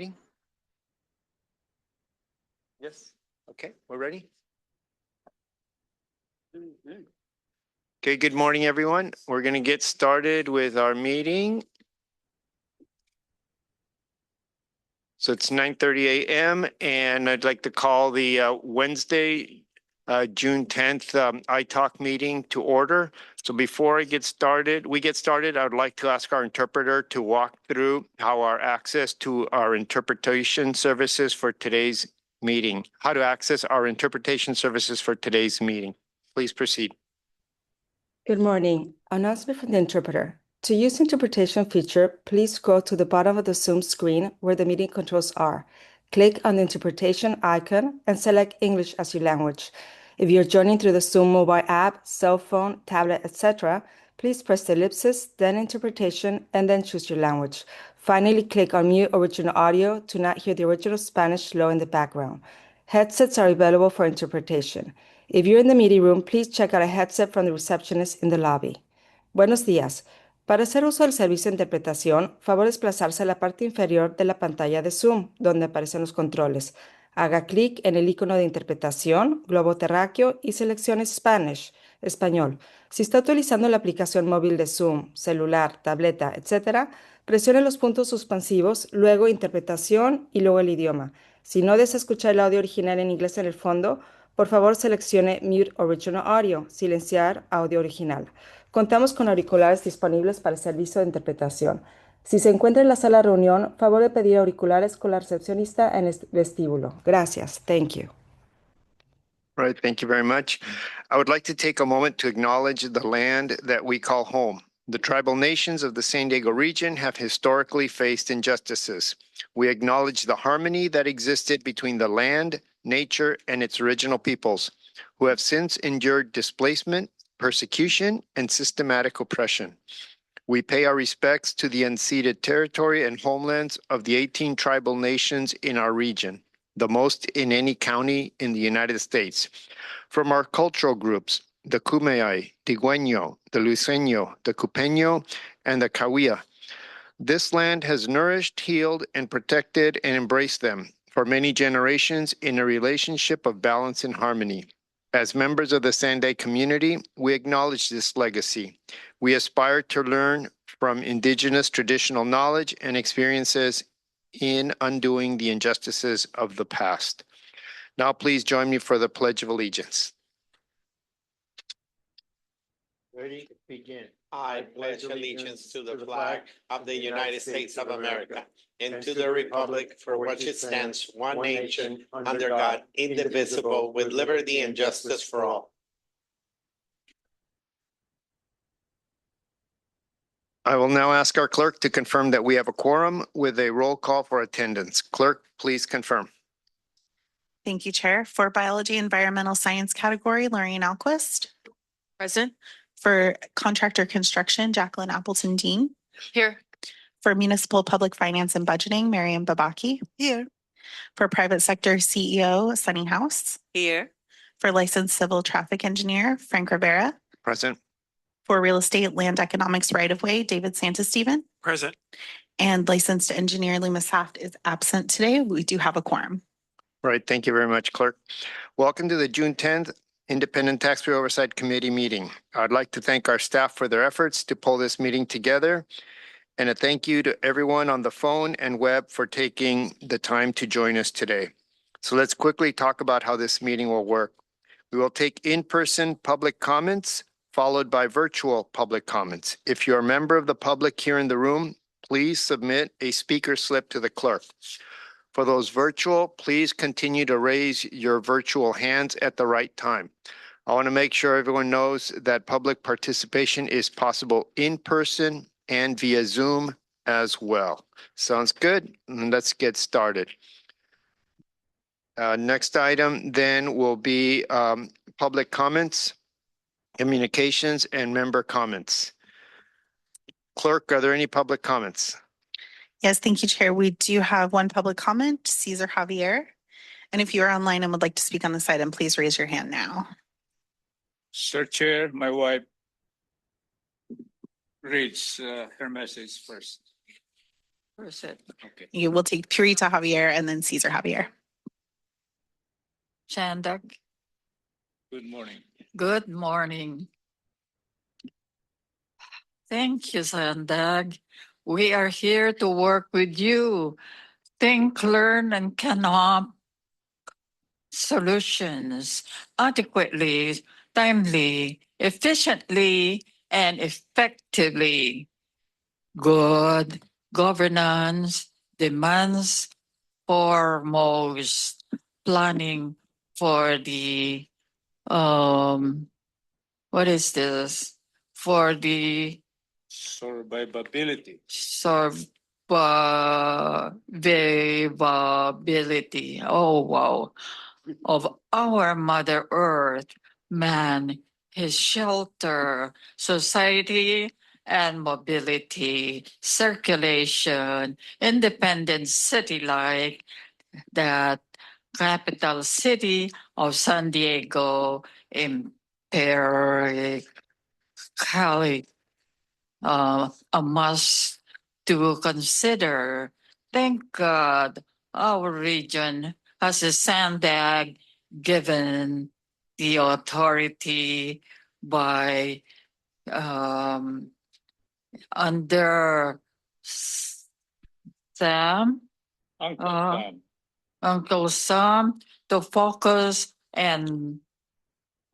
Meeting? Yes. Okay, we're ready. Okay, good morning, everyone. We're going to get started with our meeting. So it's 9:30 a.m. and I'd like to call the Wednesday, June 10th iTalk meeting to order. So before we get started, I would like to ask our interpreter to walk through how our access to our interpretation services for today's meeting, how to access our interpretation services for today's meeting. Please proceed. Good morning. Announcement from the interpreter. To use interpretation feature, please scroll to the bottom of the Zoom screen where the meeting controls are. Click on the interpretation icon and select English as your language. If you're joining through the Zoom mobile app, cell phone, tablet, etc., please press the ellipsis, then interpretation, and then choose your language. Finally, click on mute original audio to not hear the original Spanish flow in the background. Headsets are available for interpretation. If you're in the meeting room, please check out a headset from the receptionist in the lobby. Buenos días. Para hacer uso del servicio de interpretación, favor desplazarse a la parte inferior de la pantalla de Zoom, donde aparecen los controles. Haga clic en el icono de interpretación, globo terráqueo y seleccione Spanish, español. Si está utilizando la aplicación móvil de Zoom, celular, tableta, etc., presione los puntos suspensivos, luego interpretación y luego el idioma. Si no desea escuchar el audio original en inglés en el fondo, por favor seleccione Mute Original Audio, silenciar audio original. Contamos con auriculares disponibles para el servicio de interpretación. Si se encuentra en la sala de reunión, favor de pedir auriculares con la recepcionista en el vestíbulo. Gracias. Thank you. All right, thank you very much. I would like to take a moment to acknowledge the land that we call home. The tribal nations of the San Diego region have historically faced injustices. We acknowledge the harmony that existed between the land, nature, and its original peoples, who have since endured displacement, persecution, and systematic oppression. We pay our respects to the unceded territory and homelands of the 18 tribal nations in our region, the most in any county in the United States. From our cultural groups, the Kumeyaay, the Gueño, the Luiseño, the Cupeño, and the Cahuilla. This land has nourished, healed, and protected and embraced them for many generations in a relationship of balance and harmony. As members of the SANDAG community, we acknowledge this legacy. We aspire to learn from indigenous traditional knowledge and experiences in undoing the injustices of the past. Now please join me for the Pledge of Allegiance. Ready? Begin. I pledge allegiance to the flag of the United States of America and to the republic for which it stands, one nation, under God, indivisible, with liberty and justice for all. I will now ask our clerk to confirm that we have a quorum with a roll call for attendance. Clerk, please confirm. Thank you, Chair. For Biology Environmental Science category, Lorraine Alquist. Present. For Contractor Construction, Jacqueline Appleton Dean. Here. For Municipal Public Finance and Budgeting, Miriam Babaki. Here. For Private Sector CEO, Sunny House. Here. For Licensed Civil Traffic Engineer, Frank Rivera. Present. For Real Estate Land Economics Right-of-Way, David Santasteven. Present. And Licensed Engineer Luma Saft is absent today. We do have a quorum. Right, thank you very much, Clerk. Welcome to the June 10th Independent Taxpayer Oversight Committee meeting. I'd like to thank our staff for their efforts to pull this meeting together, and a thank you to everyone on the phone and web for taking the time to join us today. So let's quickly talk about how this meeting will work. We will take in-person public comments followed by virtual public comments. If you're a member of the public here in the room, please submit a speaker slip to the clerk. For those virtual, please continue to raise your virtual hands at the right time. I want to make sure everyone knows that public participation is possible in person and via Zoom as well. Sounds good? Let's get started. Next item then will be public comments, communications, and member comments. Clerk, are there any public comments? Yes, thank you, Chair. We do have one public comment, Cesar Javier. And if you are online and would like to speak on this item, please raise your hand now. Sir Chair, my wife reads her message first. Or is it? Okay. You will take Purita Javier and then Cesar Javier. SANDAG, Good morning. good morning. Thank you, SANDAG. We are here to work with you. Think, learn, and come up solutions adequately, timely, efficiently, and effectively. Good governance demands foremost planning for the what is this? For the Survivability. survivability. Oh wow. Of our Mother Earth, man, his shelter, society, and mobility, circulation, independent city like that capital city of San Diego, empirically a must to consider. Thank God our region has a SANDAG given the authority by under Sam, Uncle Uh, Sam. Uncle Sam to focus and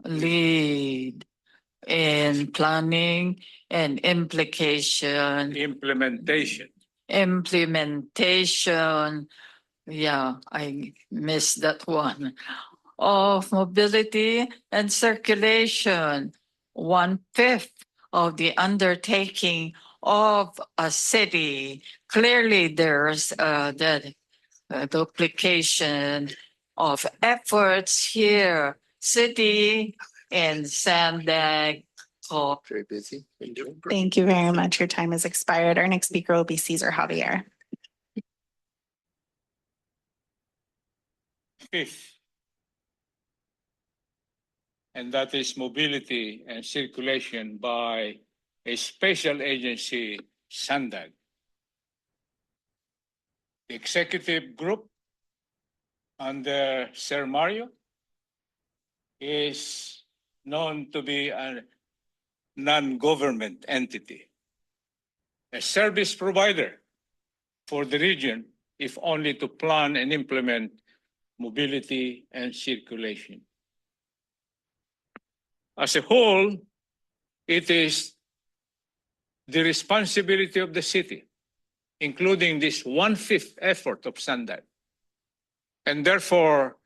lead in planning and Implementation. implementation. Yeah, I missed that one. Of mobility and circulation, 1/5 of the undertaking of a city. Clearly, there's the duplication of efforts here. City and SANDAG. Very busy. Thank you very much. Your time has expired. Our next speaker will be Cesar Javier. Fifth. And that is mobility and circulation by a special agency, SANDAG. The executive group under Sir Mario is known to be a non-government entity, a service provider for the region, if only to plan and implement mobility and circulation. As a whole, it is the responsibility of the city, including this 1/5 effort of SANDAG. And therefore,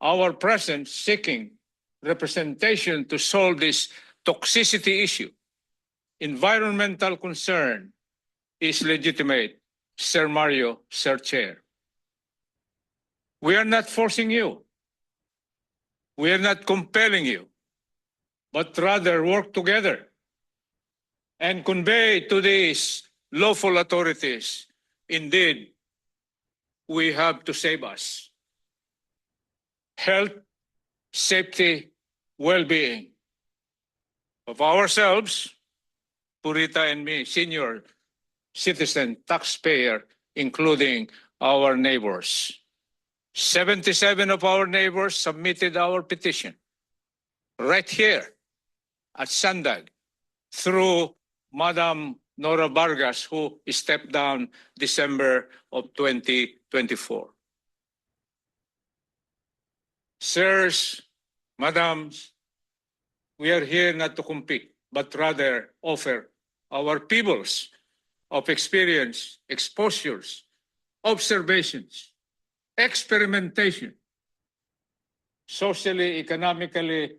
our presence seeking representation to solve this toxicity issue, environmental concern, is legitimate, Sir Mario, Sir Chair. We are not forcing you. We are not compelling you, but rather work together and convey to these lawful authorities, indeed, we have to save us. Health, safety, well-being of ourselves, Purita and me, senior citizen, taxpayer, including our neighbors. 77 of our neighbors submitted our petition right here at SANDAG through Madam Nora Vargas, who stepped down December of 2024. Sirs, madams, we are here not to compete, but rather offer our peoples of experience, exposures, observations, experimentation, socially, economically.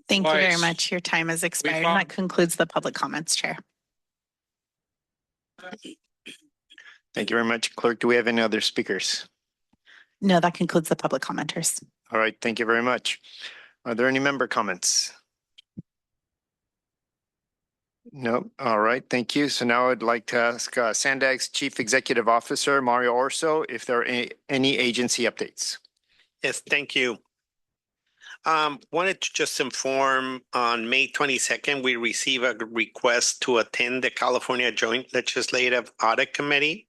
Thank you very Twice. much. Your time has expired. found- That concludes the public comments, Chair. Thank you very much. Clerk, do we have any other speakers? No, that concludes the public commenters. All right, thank you very much. Are there any member comments? No, all right, thank you. So now I'd like to ask SANDAG's Chief Executive Officer, Mario Orso, if there are any agency updates. Yes, thank you. Wanted to just inform on May 22nd, we received a request to attend the California Joint Legislative Audit Committee.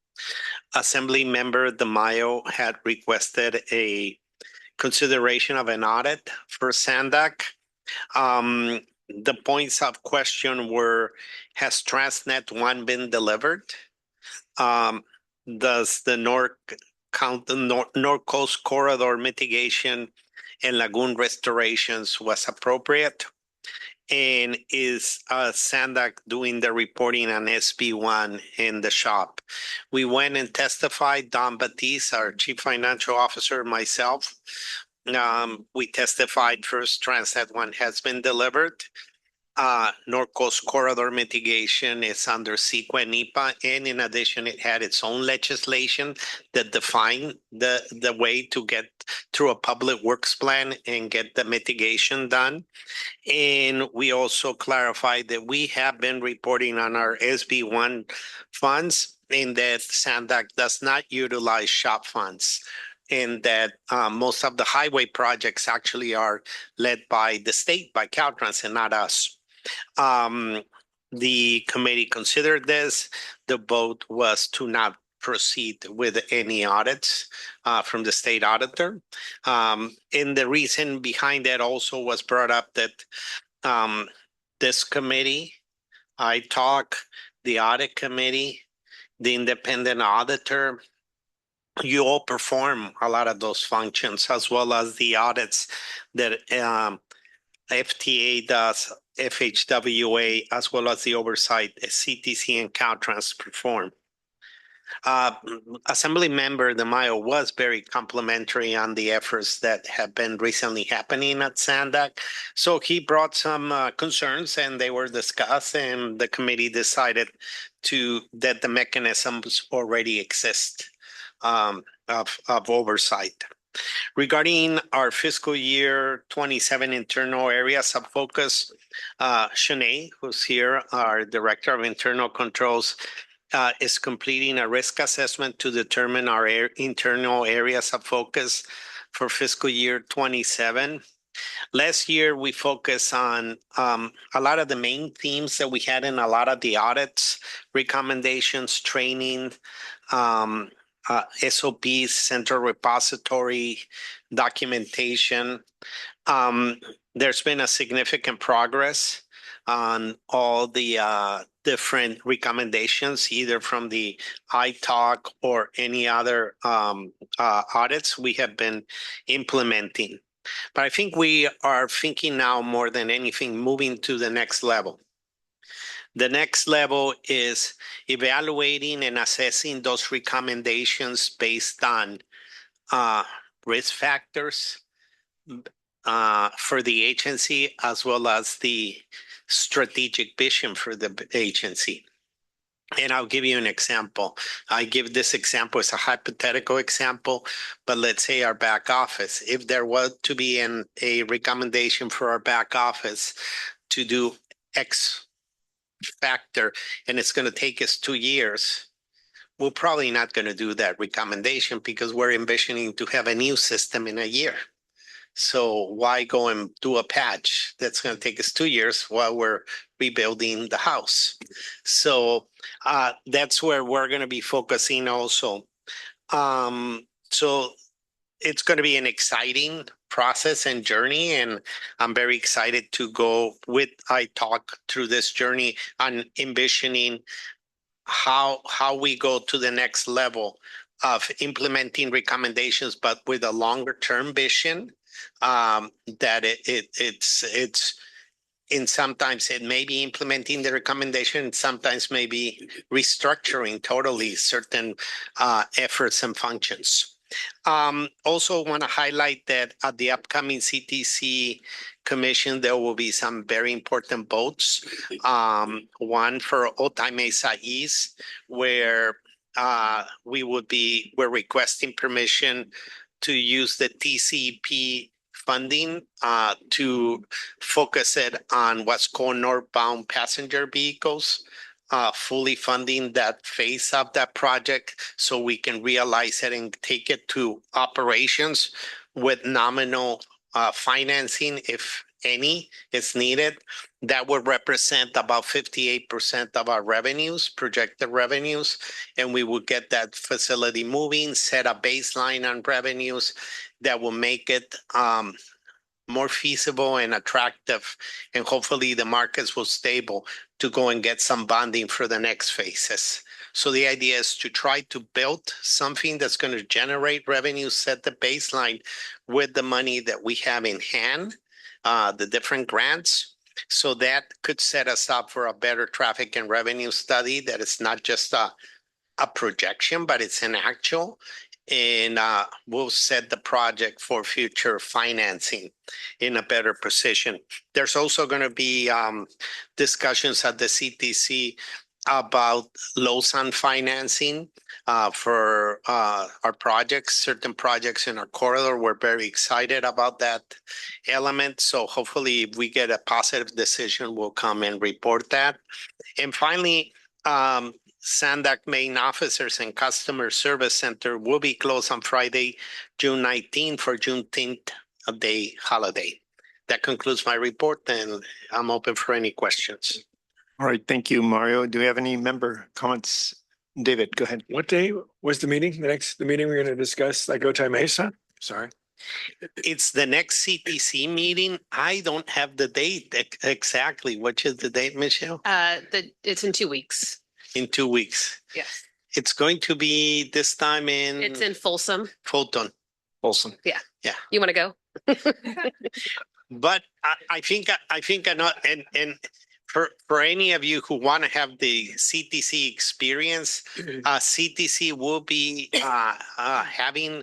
Assembly member DeMaio had requested a consideration of an audit for SANDAG. The points of question were, has TransNet 1 been delivered? Does the North Coast Corridor mitigation and lagoon restorations was appropriate? And is SANDAG doing the reporting on SB1 in the shop? We went and testified, Don Batiste, our Chief Financial Officer, myself. We testified first, TransNet 1 has been delivered. North Coast Corridor mitigation is under CEQA and NEPA, and in addition, it had its own legislation that defined the way to get through a public works plan and get the mitigation done. And we also clarified that we have been reporting on our SB1 funds, and that SANDAG does not utilize shop funds, and that most of the highway projects actually are led by the state, by Caltrans, and not us. The committee considered this. The vote was to not proceed with any audits from the state auditor. And the reason behind that also was brought up that this committee, ITALK, the audit committee, the independent auditor, you all perform a lot of those functions, as well as the audits that FTA does, FHWA, as well as the oversight CTC and Caltrans perform. Assembly member DeMaio was very complimentary on the efforts that have been recently happening at SANDAG. So he brought some concerns, and they were discussed, and the committee decided that the mechanisms already exist of oversight. Regarding our fiscal year 27 internal areas of focus, Shanae, who's here, our Director of Internal Controls, is completing a risk assessment to determine our internal areas of focus for fiscal year 27. Last year, we focused on a lot of the main themes that we had in a lot of the audits, recommendations, training, SOPs, central repository, documentation. There's been a significant progress on all the different recommendations, either from the ITALK or any other audits we have been implementing. But I think we are thinking now more than anything, moving to the next level. The next level is evaluating and assessing those recommendations based on risk factors for the agency, as well as the strategic vision for the agency. And I'll give you an example. I give this example as a hypothetical example, but let's say our back office. If there was to be a recommendation for our back office to do X factor, and it's going to take us 2 years, we're probably not going to do that recommendation because we're envisioning to have a new system in a year. So why go and do a patch that's going to take us 2 years while we're rebuilding the house? So that's where we're going to be focusing also. So it's going to be an exciting process and journey, and I'm very excited to go with ITALK through this journey on envisioning how we go to the next level of implementing recommendations, but with a longer term vision. That it's and sometimes it may be implementing the recommendation, sometimes maybe restructuring totally certain efforts and functions. Also want to highlight that at the upcoming CTC Commission, there will be some very important votes. One for Otay Mesa East, where we're requesting permission to use the TCP funding to focus it on what's called northbound passenger vehicles, fully funding that phase of that project so we can realize it and take it to operations with nominal financing, if any, is needed. That would represent about 58% of our revenues, projected revenues. And we would get that facility moving, set a baseline on revenues that will make it more feasible and attractive. And hopefully the markets will stable to go and get some bonding for the next phases. So the idea is to try to build something that's going to generate revenue, set the baseline with the money that we have in hand, the different grants. So that could set us up for a better traffic and revenue study that is not just a projection, but it's an actual. And we'll set the project for future financing in a better position. There's also going to be discussions at the CTC about LOSAN financing for our projects, certain projects in our corridor. We're very excited about that element. So hopefully if we get a positive decision, we'll come and report that. And finally, SANDAG main officers and customer service center will be closed on Friday, June 19th for Juneteenth day holiday. That concludes my report, and I'm open for any questions. All right, thank you, Mario. Do we have any member comments? David, go ahead. What day was the meeting? The meeting we're going to discuss like Otay Mesa? Sorry. It's the next CTC meeting. I don't have the date exactly. Which is the date, Michelle? It's in 2 weeks. In 2 weeks. Yes. It's going to be this time in It's in Folsom. Fulton. Folsom. Yeah. Yeah. You want to go? But I think I know, and for any of you who want to have the CTC experience, CTC will be having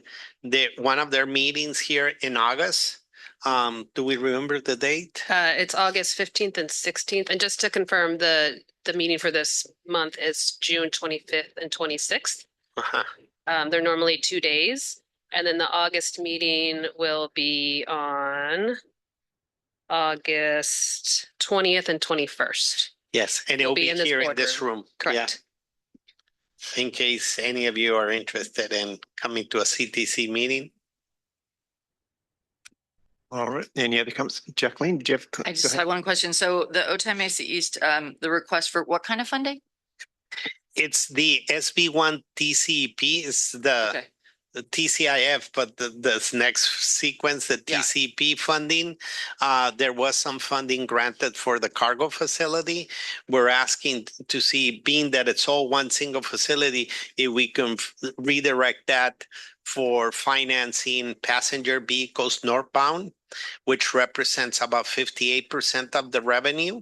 one of their meetings here in August. Do we remember the date? It's August 15th and 16th. And just to confirm, the meeting for this month is June 25th and 26th. They're normally 2 days. And then the August meeting will be on August 20th and 21st. Yes, and it will be here in this room. Correct. Yeah. In case any of you are interested in coming to a CTC meeting. All right, any other comments? Jacqueline, did you have? I just had one question. So the Otay Mesa East, the request for what kind of funding? It's the SB1 TCEP. It's the TCIF, but this next sequence, the TCP funding, there was some funding granted for the cargo facility. We're asking to see, being that it's all one single facility, if we can redirect that for financing passenger vehicles northbound, which represents about 58% of the revenue.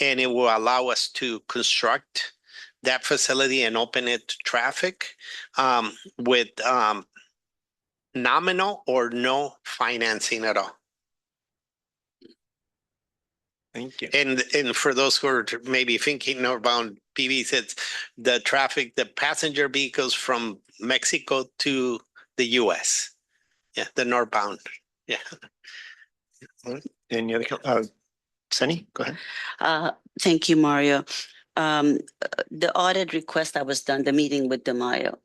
And it will allow us to construct that facility and open it to traffic with nominal or no financing at all. Thank you. And for those who are maybe thinking northbound, PV says the traffic, the passenger vehicles from Mexico to the US. Yeah, the northbound. Yeah. Any other? Sunny, go ahead. Thank you, Mario. The audit request that was done, the meeting with DeMaio,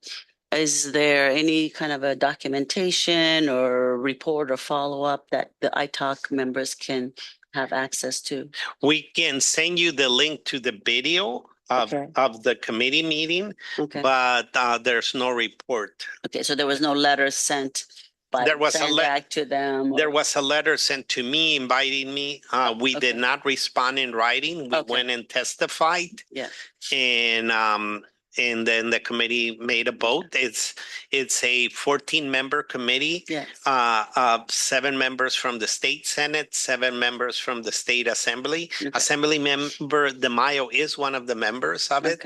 is there any kind of a documentation or report or follow-up that the ITALC members can have access to? We can send you the link to the video of the committee meeting, but there's no report. Okay, so there was no letter sent by SANDAG to them? There was a letter sent to me inviting me. We did not respond in writing. We went and testified. Yeah. And then the committee made a vote. It's a 14-member committee. Yes. 7 members from the state Senate, 7 members from the state assembly. Assembly member DeMaio is one of the members of it.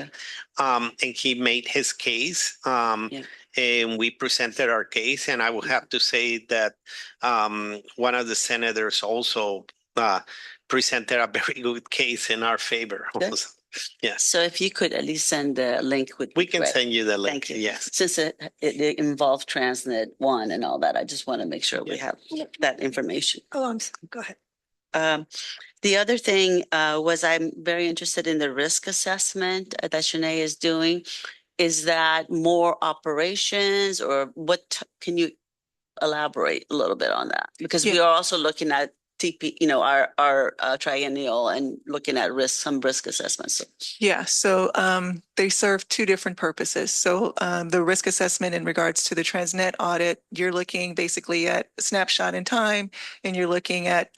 And he made his case. And we presented our case, and I will have to say that one of the senators also presented a very good case in our favor. Yes. So if you could at least send the link. We can send you the link. Thank you. Yes. Since it involved TransNet 1 and all that, I just want to make sure we have that information. Oh, go ahead. The other thing was I'm very interested in the risk assessment that Shanae is doing. Is that more operations, or what can you elaborate a little bit on that? Because Yeah. we are also looking at TP, our triennial and looking at some risk assessments. Yeah, so they serve two different purposes. So the risk assessment in regards to the TransNet audit, you're looking basically at a snapshot in time, and you're looking at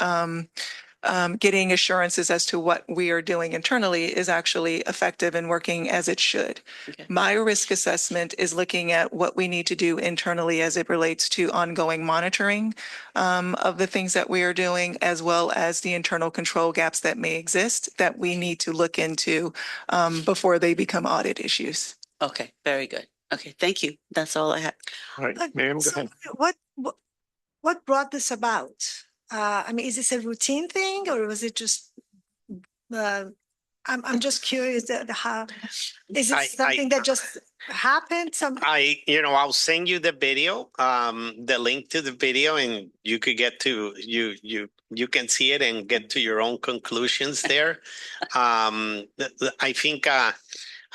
getting assurances as to what we are doing internally is actually effective and working as it should. Okay. My risk assessment is looking at what we need to do internally as it relates to ongoing monitoring of the things that we are doing, as well as the internal control gaps that may exist that we need to look into before they become audit issues. Okay, very good. Okay, thank you. That's all I have. All right, Miriam, go So ahead. what brought this about? I mean, is this a routine thing, or was it just? I'm just curious how is it something that just happened? I'll send you the video, the link to the video, and you could get to you can see it and get to your own conclusions there. I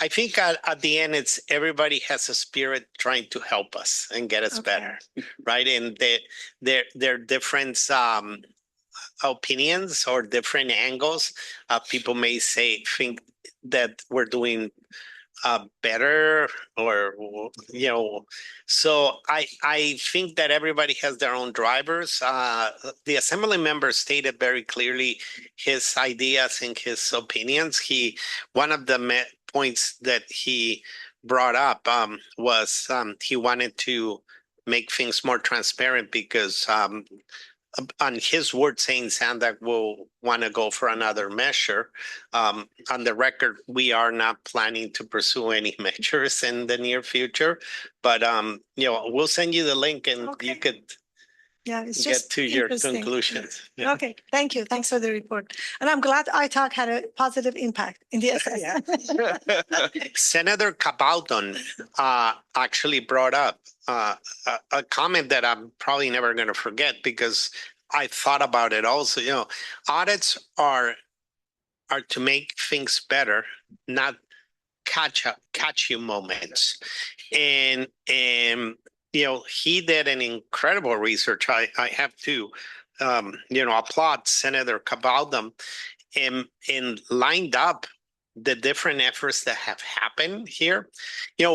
think at the end, it's everybody has a spirit trying to help us and get us better, right? And they're different opinions or different angles. People may think that we're doing better, or so I think that everybody has their own drivers. The assembly member stated very clearly his ideas and his opinions. One of the points that he brought up was he wanted to make things more transparent, because on his word saying SANDAG will want to go for another measure. On the record, we are not planning to pursue any measures in the near future, but we'll send you the link and you could It's get just to your interesting. conclusions. Yeah. Okay, thank you. Thanks for the report. And I'm glad iTalk had a positive impact in the assessment. Senator Cabaldon actually brought up a comment that I'm probably never going to forget, because I thought about it also. Audits are to make things better, not catch you moments. And he did an incredible research. I have to applaud Senator Cabaldon and lined up the different efforts that have happened here.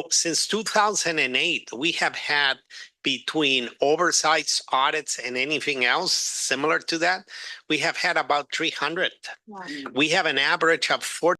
Since 2008, we have had, between oversights, audits, and anything else similar to that, we have had about 300. Wow. We have an average of 40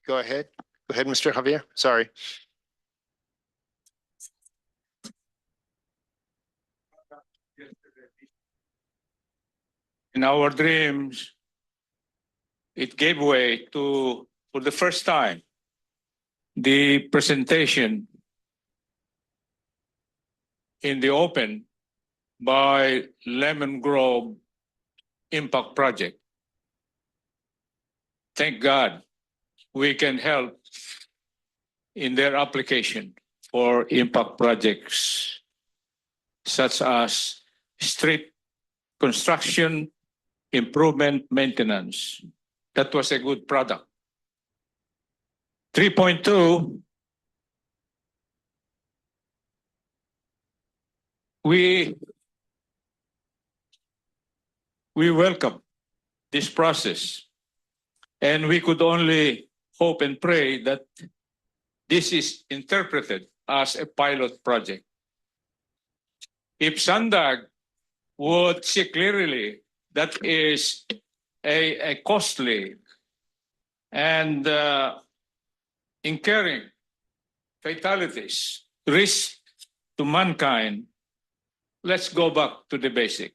Go ahead. Go ahead, Mr. Javier. Sorry. In our dreams, it gave way to, for the first time, the presentation in the open by Lemon Grove Impact Project. Thank God we can help in their application for impact projects such as street construction, improvement, maintenance. That was a good product. 3.2, we welcome this process, and we could only hope and pray that this is interpreted as a pilot project. If SANDAG would see clearly that is a costly and incurring fatalities, risk to mankind, let's go back to the basic.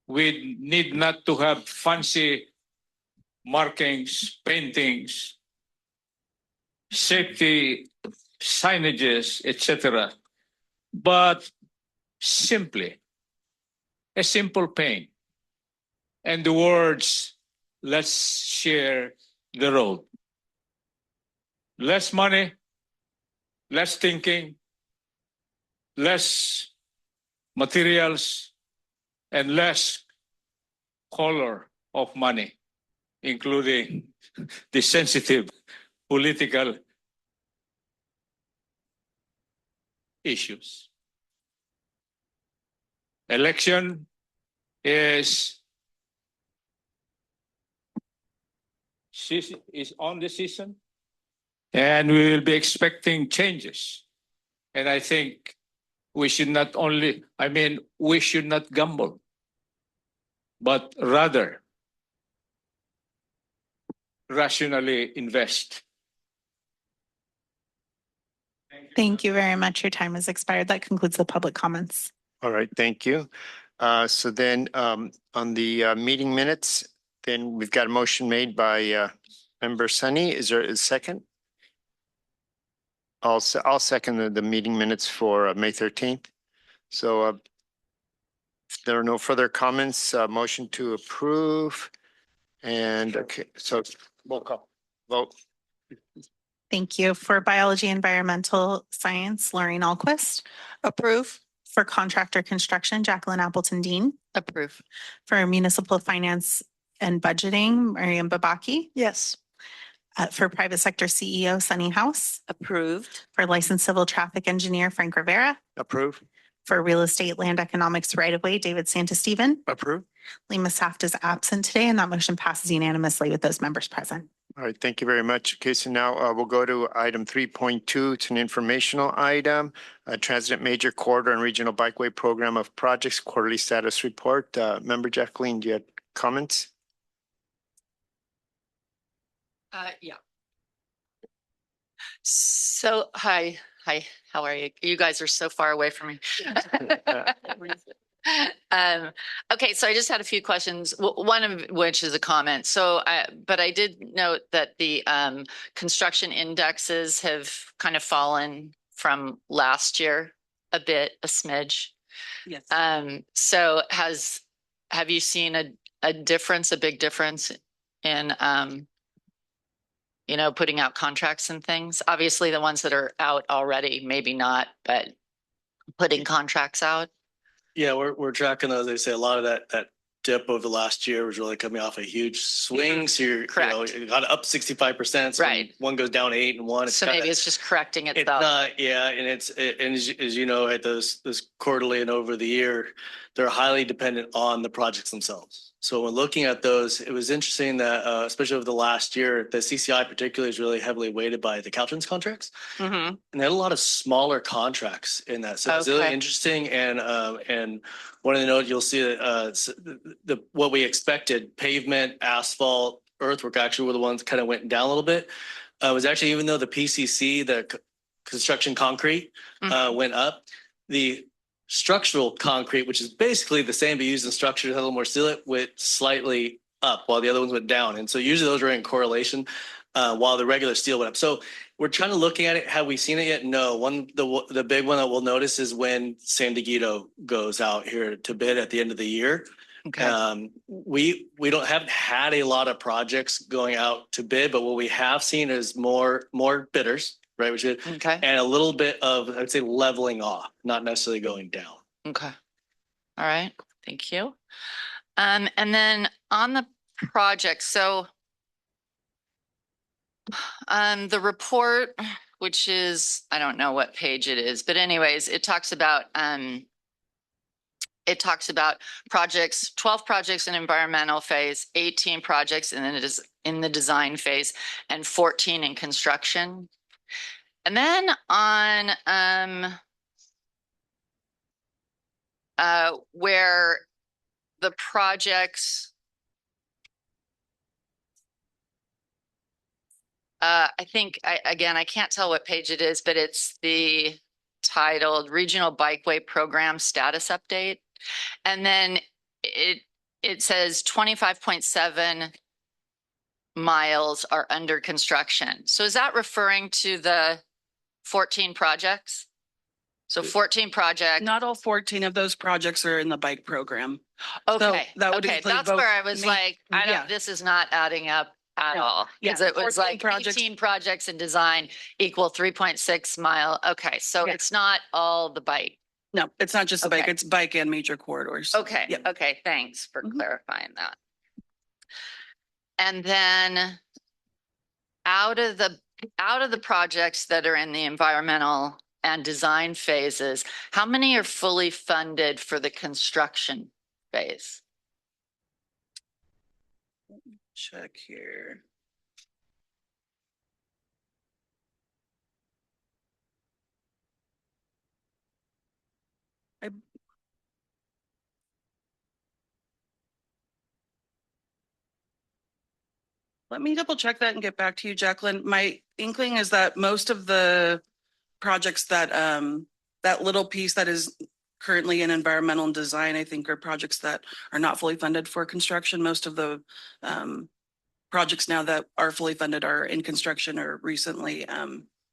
We need not to have fancy markings, paintings, safety signages, etc., but simply a simple paint and the words, let's share the road. Less money, less thinking, less materials, and less color of money, including the sensitive political issues. Election is on the season, and we will be expecting changes. And I think we should not only, we should not gamble, but rather rationally invest. Thank you very much. Your time has expired. That concludes the public comments. All right, thank you. So then on the meeting minutes, then we've got a motion made by Member Sunny. Is there a second? I'll second the meeting minutes for May 13th. So if there are no further comments, motion to approve. And okay, so roll call vote. Thank you. For biology, environmental science, Lorraine Alquist. Approve. For contractor construction, Jacqueline Appleton Dean. Approve. For municipal finance and budgeting, Miriam Babaki. Yes. For private sector CEO, Sunny House. Approved. For licensed civil traffic engineer, Frank Rivera. Approve. For real estate, land economics right-of-way, David Santisteven. Approve. Lima Saft is absent today, and that motion passes unanimously with those members present. All right, thank you very much. Okay, so now we'll go to item 3.2. It's an informational item. TransNet Major Corridor and Regional Bikeway Program of Projects Quarterly Status Report. Member Jacqueline, do you have comments? Yeah. So, hi, how are you? You guys are so far away from me. Okay, so I just had a few questions, one of which is a comment. So, but I did note that the construction indexes have kind of fallen from last year a bit, a smidge. Yes. So have you seen a difference, a big difference in putting out contracts and things? Obviously the ones that are out already, maybe not, but putting contracts out. Yeah, we're tracking those. They say a lot of that dip over the last year was really coming off a huge swing. So you got up 65%. So right. One goes down 8 and 1. So maybe it's just correcting itself. It's not, yeah, and as you know, at those quarterly and over the year, they're highly dependent on the projects themselves. So when looking at those, it was interesting that especially over the last year, the CCI particularly is really heavily weighted by the Caltrans contracts, and they had a lot of smaller contracts in that. So it's really interesting. And one of the notes you'll see that what we expected: pavement, asphalt, earthwork actually were the ones that kind of went down a little bit. Was actually, even though the PCC, construction concrete, went up, the structural concrete, which is basically the same but used in structures, a little more sealant, went slightly up while the other ones went down. And so usually those are in correlation while the regular steel went up. So we're trying to looking at it. Have we seen it yet? No. The big one that we'll notice is when SANDAG goes out here to bid at the end of the year. Okay. We haven't had a lot of projects going out to bid, but what we have seen is more bidders, right? Which is, Okay. and a little bit of, I'd say, leveling off, not necessarily going down. Okay. All right. Thank you. And then on the project, so the report, which is, I don't know what page it is, but anyways, it talks about projects, 12 projects in environmental phase, 18 projects and then it is in the design phase, and 14 in construction. And then on where the projects, I think, again, I can't tell what page it is, but it's the titled Regional Bikeway Program Status Update. And then it says 25.7 miles are under construction. So is that referring to the 14 projects? So 14 projects. Not all 14 of those projects are in the bike program. Okay. So that would okay. include That's both where I was like, this is not adding up at all. Because it was like 18 projects in design equal 3.6 mile. Okay. So it's not all the bike. No, it's not just the bike, it's bike and major corridors. Okay. Yep. Okay. Thanks for clarifying that. And then out of the projects that are in the environmental and design phases, how many are fully funded for the construction phase? Check here. Let me double check that and get back to you, Jacqueline. My inkling is that most of the projects that that little piece that is currently in environmental and design, I think, are projects that are not fully funded for construction. Most of the projects now that are fully funded are in construction or recently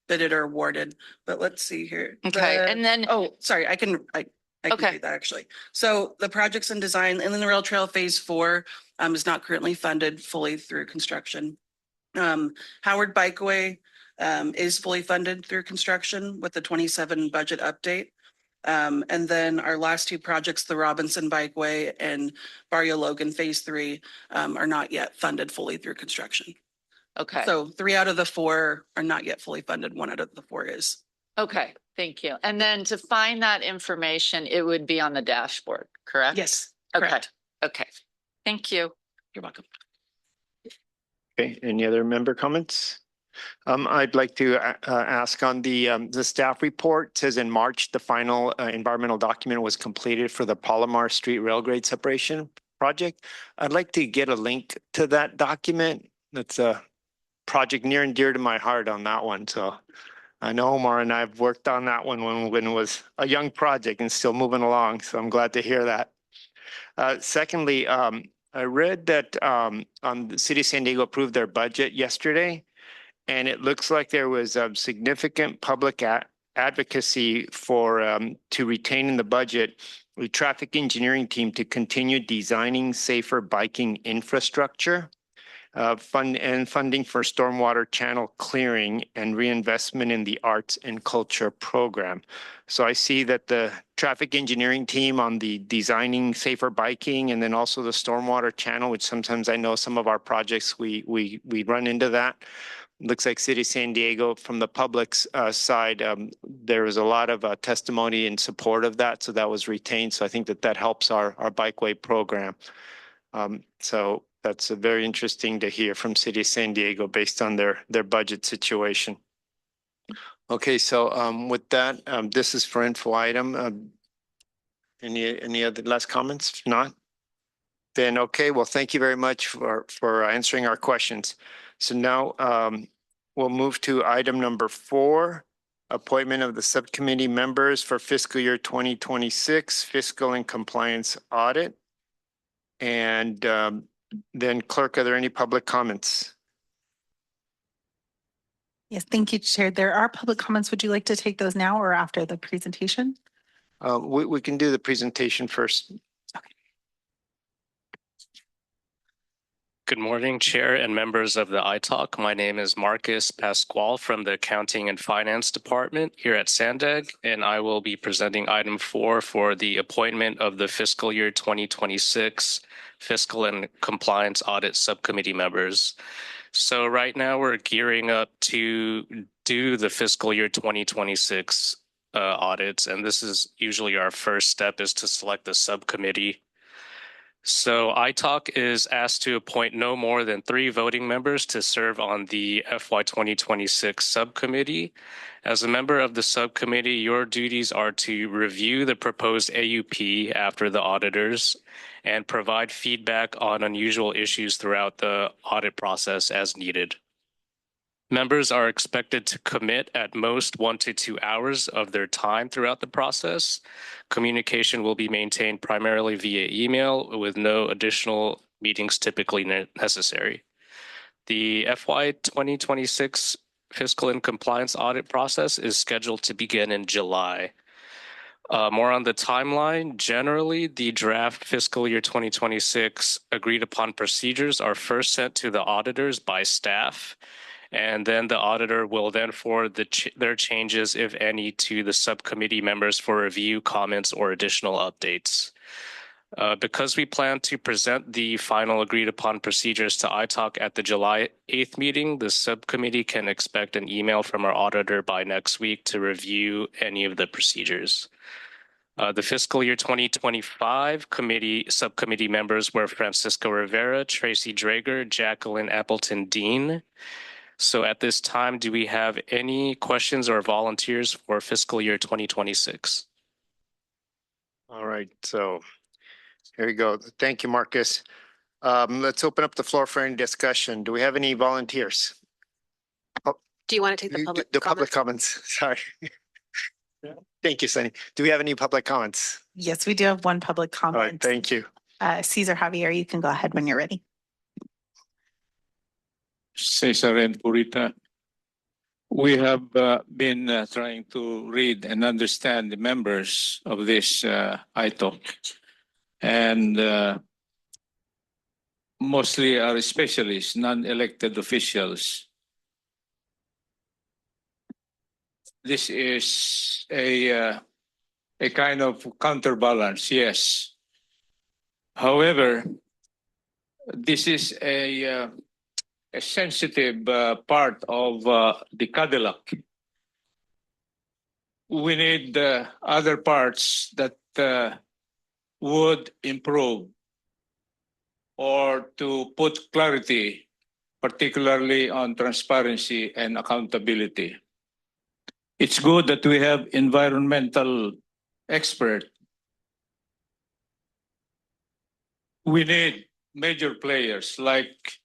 bidded or awarded. But let's see here. Okay, and then sorry, I can read that actually. So the projects in design and then the rail trail phase 4 is not currently funded fully through construction. Howard Bikeway is fully funded through construction with the 27 budget update. And then our last two projects, the Robinson Bikeway and Barrio Logan phase 3 are not yet funded fully through construction. Okay. So 3 out of the 4 are not yet fully funded. 1 out of the 4 is. Okay, thank you. And then to find that information, it would be on the dashboard, correct? Yes. Okay. Correct. Okay. Thank you. You're welcome. Okay, any other member comments? I'd like to ask on the staff report. It says in March, the final environmental document was completed for the Palomar Street rail grade separation project. I'd like to get a link to that document. That's a project near and dear to my heart on that one. So I know Omar and I have worked on that one when it was a young project and still moving along. So I'm glad to hear that. Secondly, I read that the City of San Diego approved their budget yesterday. And it looks like there was significant public advocacy for to retain in the budget the traffic engineering team to continue designing safer biking infrastructure, funding for stormwater channel clearing and reinvestment in the arts and culture program. So I see that the traffic engineering team on the designing safer biking and then also the stormwater channel, which sometimes I know some of our projects we run into that. Looks like City of San Diego from the public's side, there was a lot of testimony in support of that. So that was retained. So I think that helps our bikeway program. So that's very interesting to hear from City of San Diego based on their budget situation. Okay, so with that, this is for info item. Any other last comments? If not, Then, okay, well, thank you very much for answering our questions. So now we'll move to item number 4, appointment of the subcommittee members for fiscal year 2026 fiscal and compliance audit. And then clerk, are there any public comments? Yes, thank you, Chair. There are public comments. Would you like to take those now or after the presentation? We can do the presentation first. Good morning, Chair and members of the ITALK. My name is Marcus Pasquale from the Accounting and Finance Department here at SANDAG, and I will be presenting item 4 for the appointment of the fiscal year 2026 Fiscal and Compliance Audit Subcommittee members. So right now we're gearing up to do the fiscal year 2026 audits, and this is usually our first step is to select the subcommittee. So ITALK is asked to appoint no more than 3 voting members to serve on the FY 2026 subcommittee. As a member of the subcommittee, your duties are to review the proposed AUP after the auditors and provide feedback on unusual issues throughout the audit process as needed. Members are expected to commit at most 1 to 2 hours of their time throughout the process. Communication will be maintained primarily via email with no additional meetings typically necessary. The FY 2026 fiscal and compliance audit process is scheduled to begin in July. More on the timeline. Generally, the draft fiscal year 2026 agreed upon procedures are first sent to the auditors by staff, and then the auditor will then forward their changes, if any, to the subcommittee members for review, comments, or additional updates. Because we plan to present the final agreed upon procedures to ITALK at the July 8th meeting, the subcommittee can expect an email from our auditor by next week to review any of the procedures. The fiscal year 2025 subcommittee members were Francisco Rivera, Tracy Drager, Jacqueline Appleton-Dean. So at this time, do we have any questions or volunteers for fiscal year 2026? All right, so here we go. Thank you, Marcus. Let's open up the floor for any discussion. Do we have any volunteers? Do you want to take the public The comments? public comments, sorry. Thank you, Sunny. Do we have any public comments? Yes, we do have one public All comment. right, thank you. Cesar Javier, you can go ahead when you're ready. Cesar and Purita. We have been trying to read and understand the members of this ITALK, and mostly are specialists, non-elected officials. This is a kind of counterbalance, yes. However, this is a sensitive part of the Cadillac. We need other parts that would improve or to put clarity, particularly on transparency and accountability. It's good that we have environmental expert. We need major players like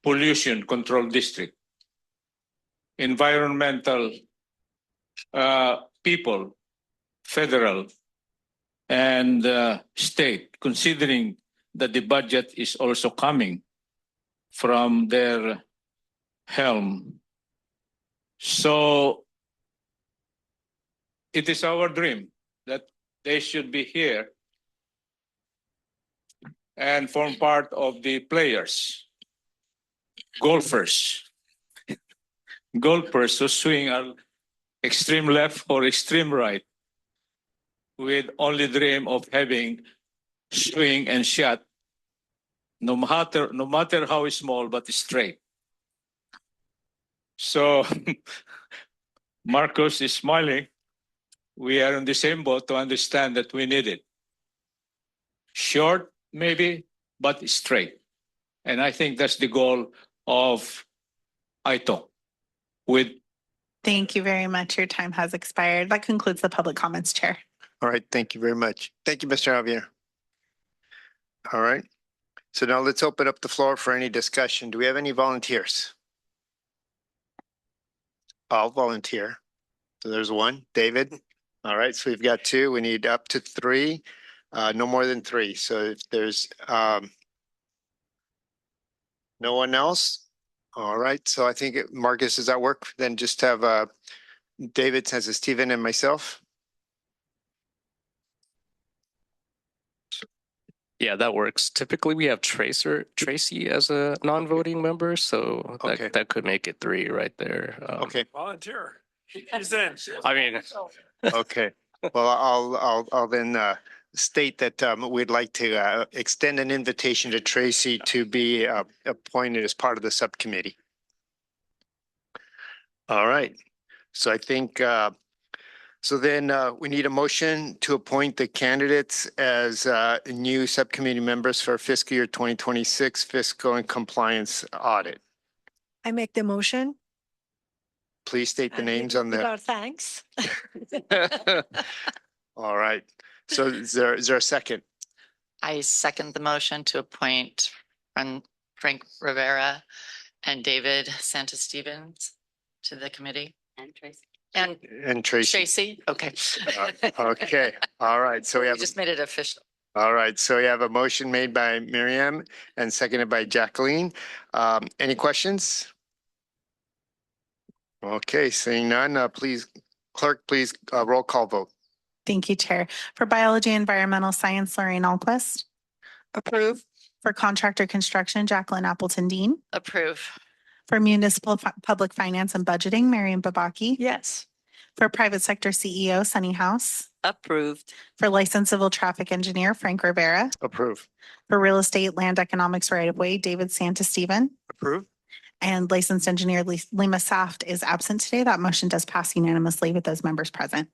pollution control district, environmental people, federal and state, considering that the budget is also coming from their helm. So it is our dream that they should be here and form part of the players. Golfers who swing are extreme left or extreme right with only dream of having swing and shot, no matter how small, but straight. So Marcos is smiling. We are in the same boat to understand that we need it. Short, maybe, but straight. And I think that's the goal of ITALK. Thank you very much. Your time has expired. That concludes the public comments, Chair. All right, thank you very much. Thank you, Mr. Javier. All right. So now let's open up the floor for any discussion. Do we have any volunteers? I'll volunteer. So there's one, David. All right, so we've got two. We need up to three, no more than three. So if there's no one else, all right. So I think Marcus, does that work? Then just have David, says Stephen, and myself. Yeah, that works. Typically, we have Tracy as a non-voting member, so Okay. that could make it three right there. Okay. Volunteer. He's in. I mean, Okay. Well, I'll then state that we'd like to extend an invitation to Tracy to be appointed as part of the subcommittee. All right. So I think so then we need a motion to appoint the candidates as new subcommittee members for fiscal year 2026 fiscal and compliance audit. I make the motion. Please state the and names with- on with the. our thanks. All right. So is there a second? I second the motion to appoint Frank Rivera and David Santistevens to the committee. And Tracy. And Tracy. Tracy, okay. Okay. All right. So we We have. just made it official. All right. So we have a motion made by Miriam and seconded by Jacqueline. Any questions? Okay. Seeing none, please, clerk, please roll call vote. Thank you, Chair. For Biology and Environmental Science, Lorraine Alquist. Approve. For Contractor Construction, Jacqueline Appleton Dean. Approve. For Municipal Public Finance and Budgeting, Marion Babaki. Yes. For Private Sector CEO, Sunny House. Approved. For Licensed Civil Traffic Engineer, Frank Rivera. Approve. For Real Estate Land Economics Right of Way, David Santisteven. Approve. And Licensed Engineer Lima Saft is absent today. That motion does pass unanimously with those members present.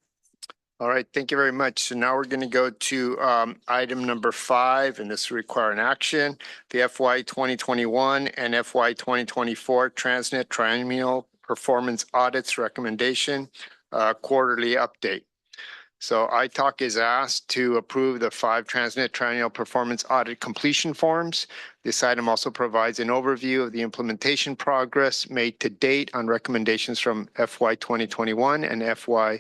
All right, thank you very much. So now we're going to go to item number 5, and this will require an action. The FY 2021 and FY 2024 TransNet Triennial Performance Audits Recommendation Quarterly Update. So ITALC is asked to approve the 5 TransNet Triennial Performance Audit Completion Forms. This item also provides an overview of the implementation progress made to date on recommendations from FY 2021 and FY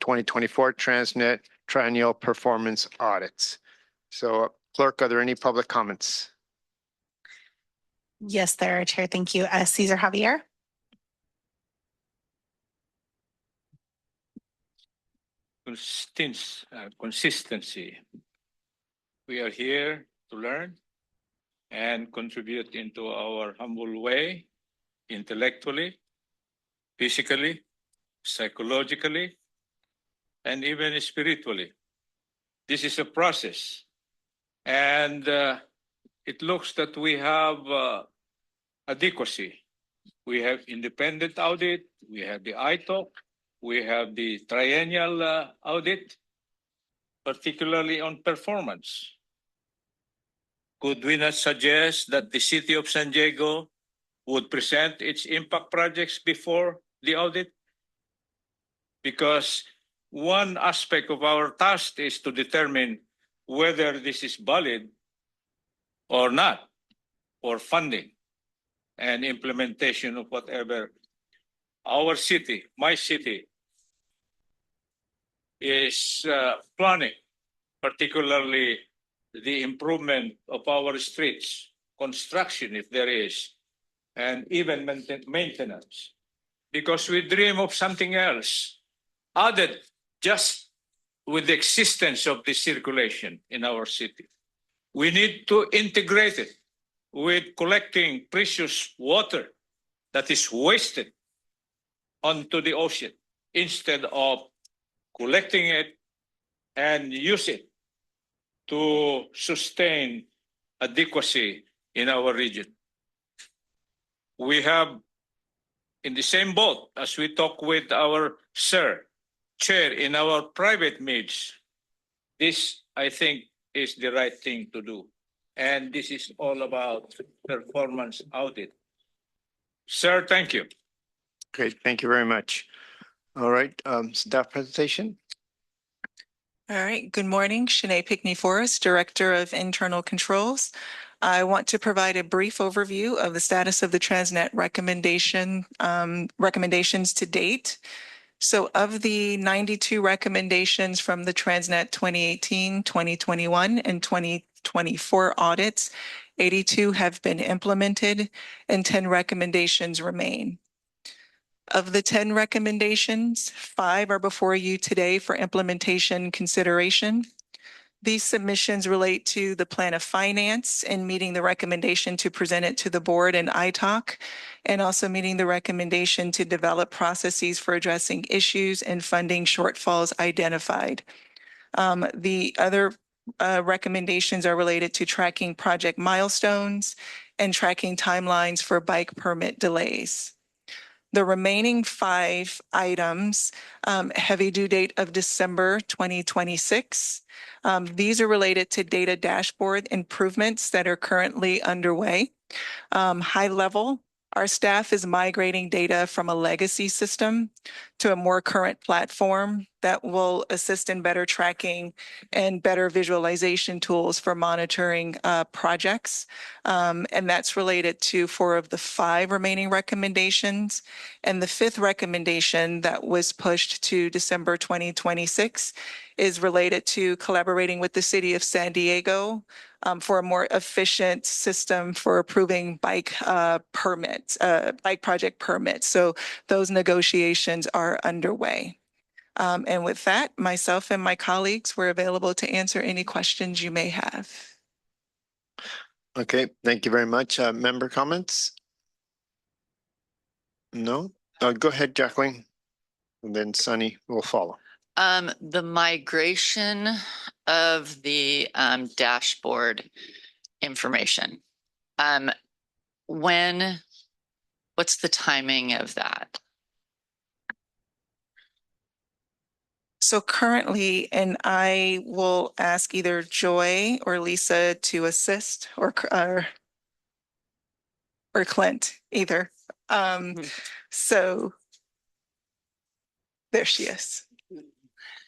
2024 TransNet Triennial Performance Audits. So clerk, are there any public comments? Yes, there are, Chair. Thank you. Cesar Javier. Consistency. We are here to learn and contribute into our humble way, intellectually, physically, psychologically, and even spiritually. This is a process. And it looks that we have adequacy. We have independent audit, we have the ITALC, we have the triennial audit, particularly on performance. Could we not suggest that the city of San Diego would present its impact projects before the audit? Because one aspect of our task is to determine whether this is valid or not, or funding and implementation of whatever our city, my city, is planning, particularly the improvement of our streets, construction if there is, and even maintenance. Because we dream of something else, added just with the existence of the circulation in our city. We need to integrate it with collecting precious water that is wasted onto the ocean instead of collecting it and use it to sustain adequacy in our region. We have in the same boat as we talk with our chair in our private meets. This, I think, is the right thing to do. And this is all about performance audit. Sir, thank you. Great, thank you very much. All right, staff presentation. All right. Good morning. Shanae Pickney Forrest, Director of Internal Controls. I want to provide a brief overview of the status of the TransNet recommendations to date. So of the 92 recommendations from the TransNet 2018, 2021, and 2024 audits, 82 have been implemented and 10 recommendations remain. Of the 10 recommendations, 5 are before you today for implementation consideration. These submissions relate to the plan of finance and meeting the recommendation to present it to the board and ITALC, and also meeting the recommendation to develop processes for addressing issues and funding shortfalls identified. The other recommendations are related to tracking project milestones and tracking timelines for bike permit delays. The remaining 5 items have a due date of December 2026. These are related to data dashboard improvements that are currently underway. High level, our staff is migrating data from a legacy system to a more current platform that will assist in better tracking and better visualization tools for monitoring projects. And that's related to 4 of the 5 remaining recommendations. And the 5th recommendation that was pushed to December 2026 is related to collaborating with the city of San Diego for a more efficient system for approving bike permits, bike project permits. So those negotiations are underway. And with that, myself and my colleagues were available to answer any questions you may have. Okay, thank you very much. Member comments? No? Go ahead, Jacqueline. And then Sunny will follow. The migration of the dashboard information. What's the timing of that? So currently, and I will ask either Joy or Lisa to assist, or Clint, either. So there she is.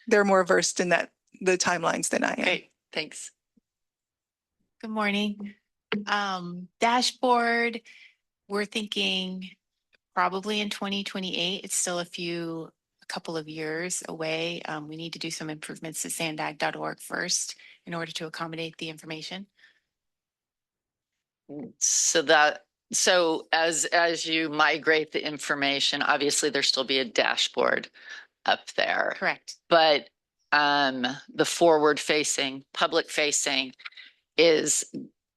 They're more versed in the timelines than I am. Great, thanks. Good morning. Dashboard, we're thinking probably in 2028. It's still a couple of years away. We need to do some improvements to sandag.org first in order to accommodate the information. So as you migrate the information, obviously there'll still be a dashboard up there. Correct. But the forward facing, public facing is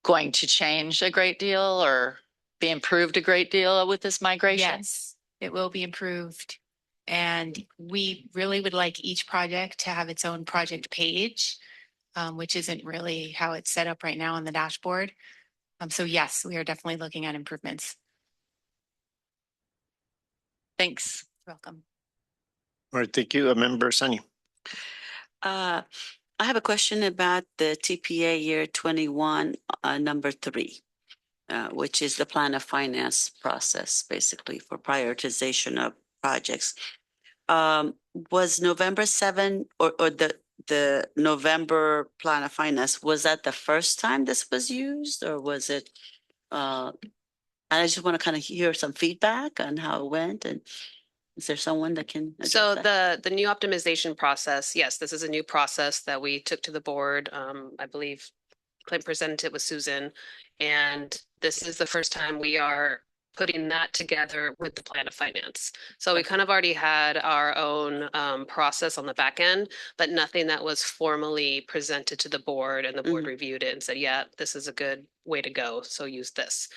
going to change a great deal or be improved a great deal with this migration? Yes, it will be improved. And we really would like each project to have its own project page, which isn't really how it's set up right now on the dashboard. So yes, we are definitely looking at improvements. Thanks. You're welcome. All right, thank you. Member Sunny. I have a question about the TPA year 21, number 3, which is the plan of finance process, basically for prioritization of projects. Was November 7 or the November plan of finance, was that the first time this was used, or was it? I just want to kind of hear some feedback on how it went, and is there someone that can? So the new optimization process, yes, this is a new process that we took to the board. I believe Clint presented it with Susan, and this is the first time we are putting that together with the plan of finance. So we kind of already had our own process on the back end, but nothing that was formally presented to the board, and the board reviewed it and said, yeah, this is a good way to go. So use this.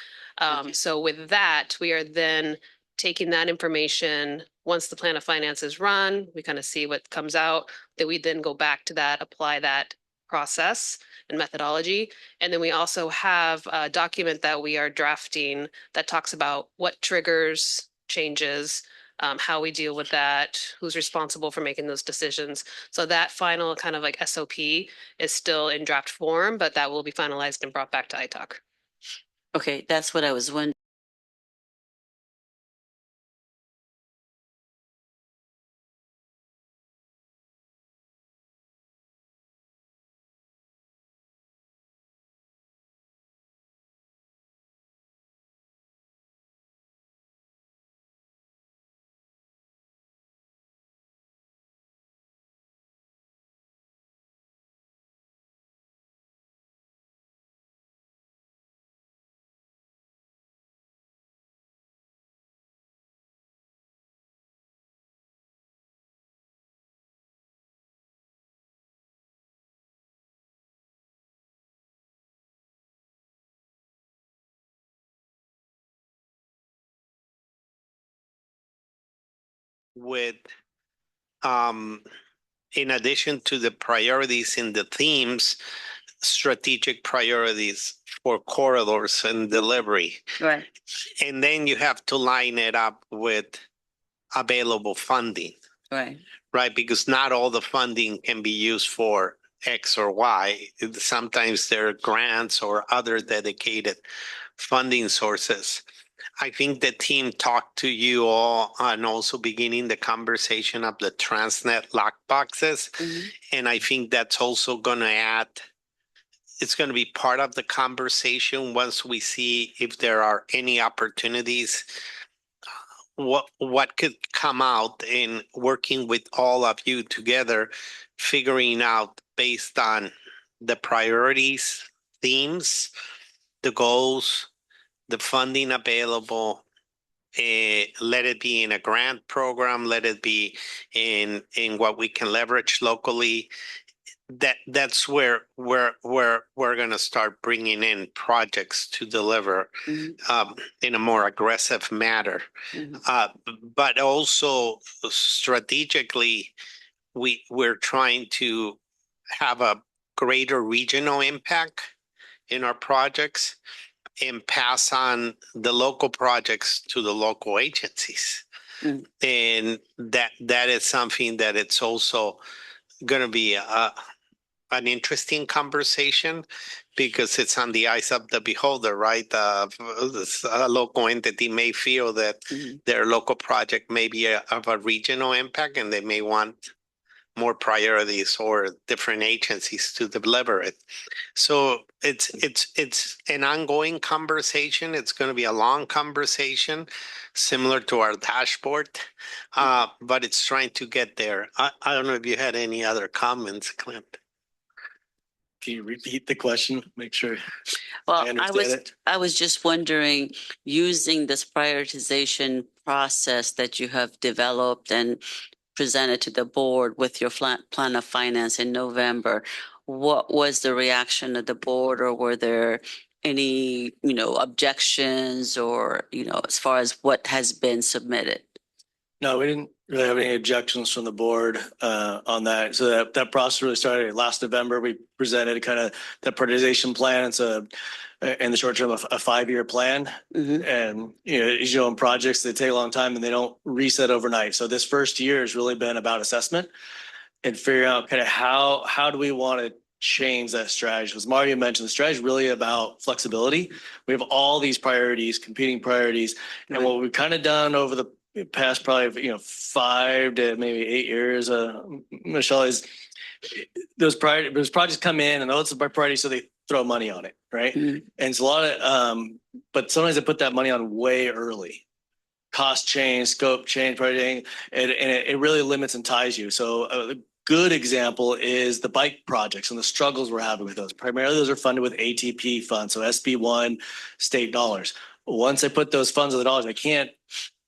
So with that, we are then taking that information. Once the plan of finance is run, we kind of see what comes out, that we then go back to that, apply that process and methodology. And then we also have a document that we are drafting that talks about what triggers changes, how we deal with that, who's responsible for making those decisions. So that final kind of like SOP is still in draft form, but that will be finalized and brought back to ITALC. Okay, that's what I was wondering. with, in addition to the priorities in the themes, strategic priorities for corridors and delivery. Right. And then you have to line it up with available funding, Right. right? Because not all the funding can be used for X or Y. Sometimes there are grants or other dedicated funding sources. I think the team talked to you all on also beginning the conversation of the TransNet lockboxes. And I think that's also going to add, it's going to be part of the conversation once we see if there are any opportunities, what could come out in working with all of you together, figuring out based on the priorities, themes, the goals, the funding available, let it be in a grant program, let it be in what we can leverage locally. That's where we're going to start bringing in projects to deliver in a more aggressive manner. But also strategically, we're trying to have a greater regional impact in our projects and pass on the local projects to the local agencies. And that is something that it's also going to be an interesting conversation because it's on the eyes of the beholder, right? A local entity may feel that their local project may be of a regional impact and they may want more priorities or different agencies to deliver it. So it's an ongoing conversation. It's going to be a long conversation, similar to our dashboard, but it's trying to get there. I don't know if you had any other comments, Clint. Can you repeat the question? Make sure Well, I understand it. I was just wondering, using this prioritization process that you have developed and presented to the board with your plan of finance in November, what was the reaction of the board, or were there any, objections or, as far as what has been submitted? No, we didn't really have any objections from the board on that. So that process really started last November. We presented kind of that prioritization plan. It's in the short term, a 5-year plan. And, as you know, in projects, they take a long time and they don't reset overnight. So this first year has really been about assessment and figuring out kind of how do we want to change that strategy. As Mario mentioned, the strategy is really about flexibility. We have all these priorities, competing priorities. And what we've kind of done over the past probably 5 to maybe 8 years, Michelle, is those projects come in and it's a priority, so they throw money on it, right? And it's a lot of but sometimes they put that money on way early. Cost change, scope change, priority, and it really limits and ties you. So a good example is the bike projects and the struggles we're having with those. Primarily, those are funded with ATP funds, so SB1 state dollars. Once they put those funds on the dollars, they can't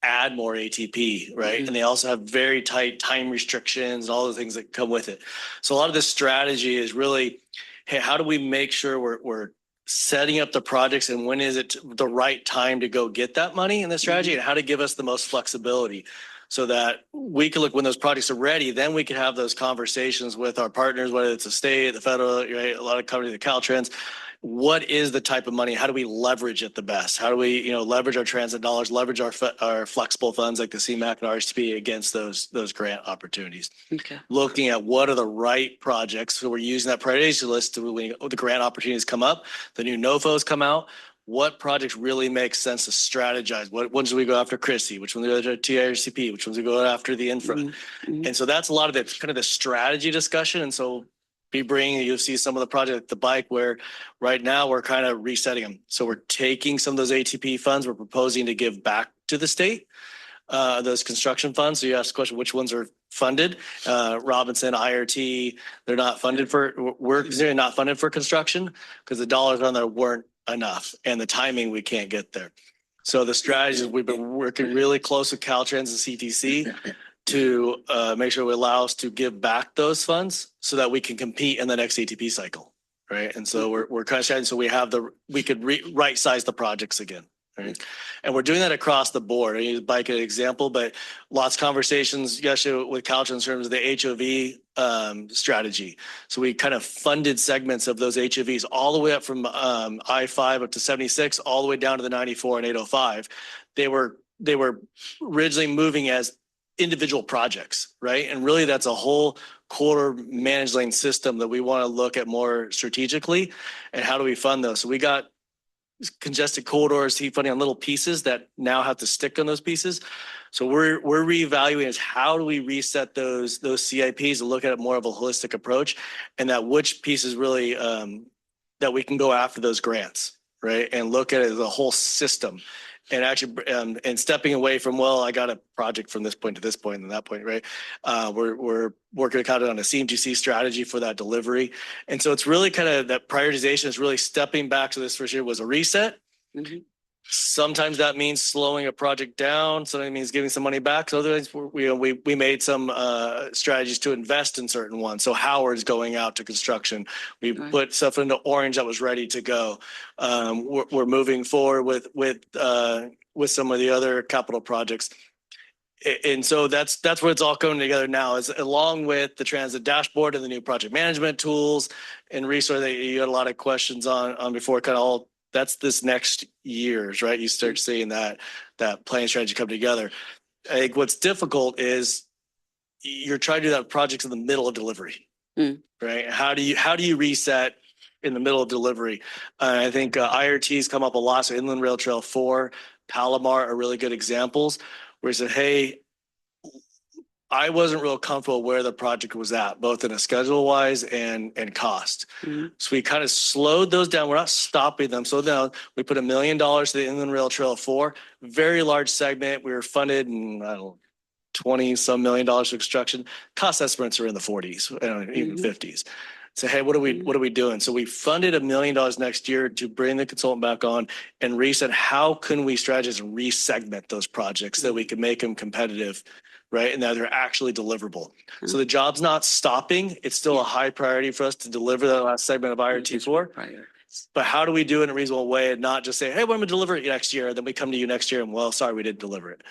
add more ATP, right? And they also have very tight time restrictions and all the things that come with it. So a lot of this strategy is really, hey, how do we make sure we're setting up the projects and when is it the right time to go get that money in the strategy, and how to give us the most flexibility so that we can look when those projects are ready, then we can have those conversations with our partners, whether it's the state, the federal, right? A lot of companies, the Caltrans. What is the type of money? How do we leverage it the best? How do we, leverage our transit dollars, leverage our flexible funds like the CMAQ and RSP against those grant opportunities? Okay. Looking at what are the right projects. So we're using that prioritization list to when the grant opportunities come up, the new NOFOs come out. What projects really make sense to strategize? What ones do we go after Christie? Which ones do we go after TIRCP? Which ones do we go after the infra? And so that's a lot of it, kind of the strategy discussion. And so you'll see some of the project, the bike, where right now we're kind of resetting them. So we're taking some of those ATP funds, we're proposing to give back to the state, those construction funds. So you asked the question, which ones are funded? Robinson, IRT, they're not funded we're considering not funded for construction because the dollars on there weren't enough and the timing we can't get there. So the strategy is we've been working really close with Caltrans and CTC to make sure we allow us to give back those funds so that we can compete in the next ATP cycle, right? And so we're kind of so we could right size the projects again, Right? And we're doing that across the board. I use bike as an example, but lots of conversations yesterday with Couch in terms of the HOV strategy. So we kind of funded segments of those HOVs all the way up from I-5 up to 76, all the way down to the 94 and 805. They were originally moving as individual projects, right? And really that's a whole corridor managed lane system that we want to look at more strategically. And how do we fund those? So we got congested corridors, heat funding on little pieces that now have to stick on those pieces. So we're reevaluating is how do we reset those CIPs and look at it more of a holistic approach, and that which pieces really that we can go after those grants, right? And look at it as a whole system. And actually, and stepping away from, well, I got a project from this point to this point and that point, right? We're working kind of on a CMGC strategy for that delivery. And so it's really kind of that prioritization is really stepping back. So this first year was a reset. Mm-hmm. Sometimes that means slowing a project down. Sometimes it means giving some money back. So other things we made some strategies to invest in certain ones. So Howard's going out to construction. We put stuff into orange that was ready to go. We're moving forward with some of the other capital projects. And so that's where it's all coming together now, is along with the transit dashboard and the new project management tools and resource that you had a lot of questions on before, kind of all. That's this next year's, right? You start seeing that planning strategy come together. I think what's difficult is you're trying to do that projects in the middle of delivery, right? How do you reset in the middle of delivery? I think IRT's come up a lot. So Inland Rail Trail 4, Palomar are really good examples where you said, hey, I wasn't real comfortable where the project was at, both in a schedule wise and cost. Mm-hmm. So we kind of slowed those down. We're not stopping them. So now we put $1 million to the Inland Rail Trail 4, very large segment. We were funded in, I don't know, 20 some million dollars for construction. Cost estimates are in the 40s, even 50s. So, hey, what are we doing? So we funded $1 million next year to bring the consultant back on and reset. How can we strategize and resegment those projects so that we can make them competitive, right? And that they're actually deliverable. So the job's not stopping. It's still a high priority for us to deliver that last segment of IRT4. But how do we do it in a reasonable way and not just say, hey, we're going to deliver it next year. Then we come to you next year and, well, sorry, we didn't deliver it.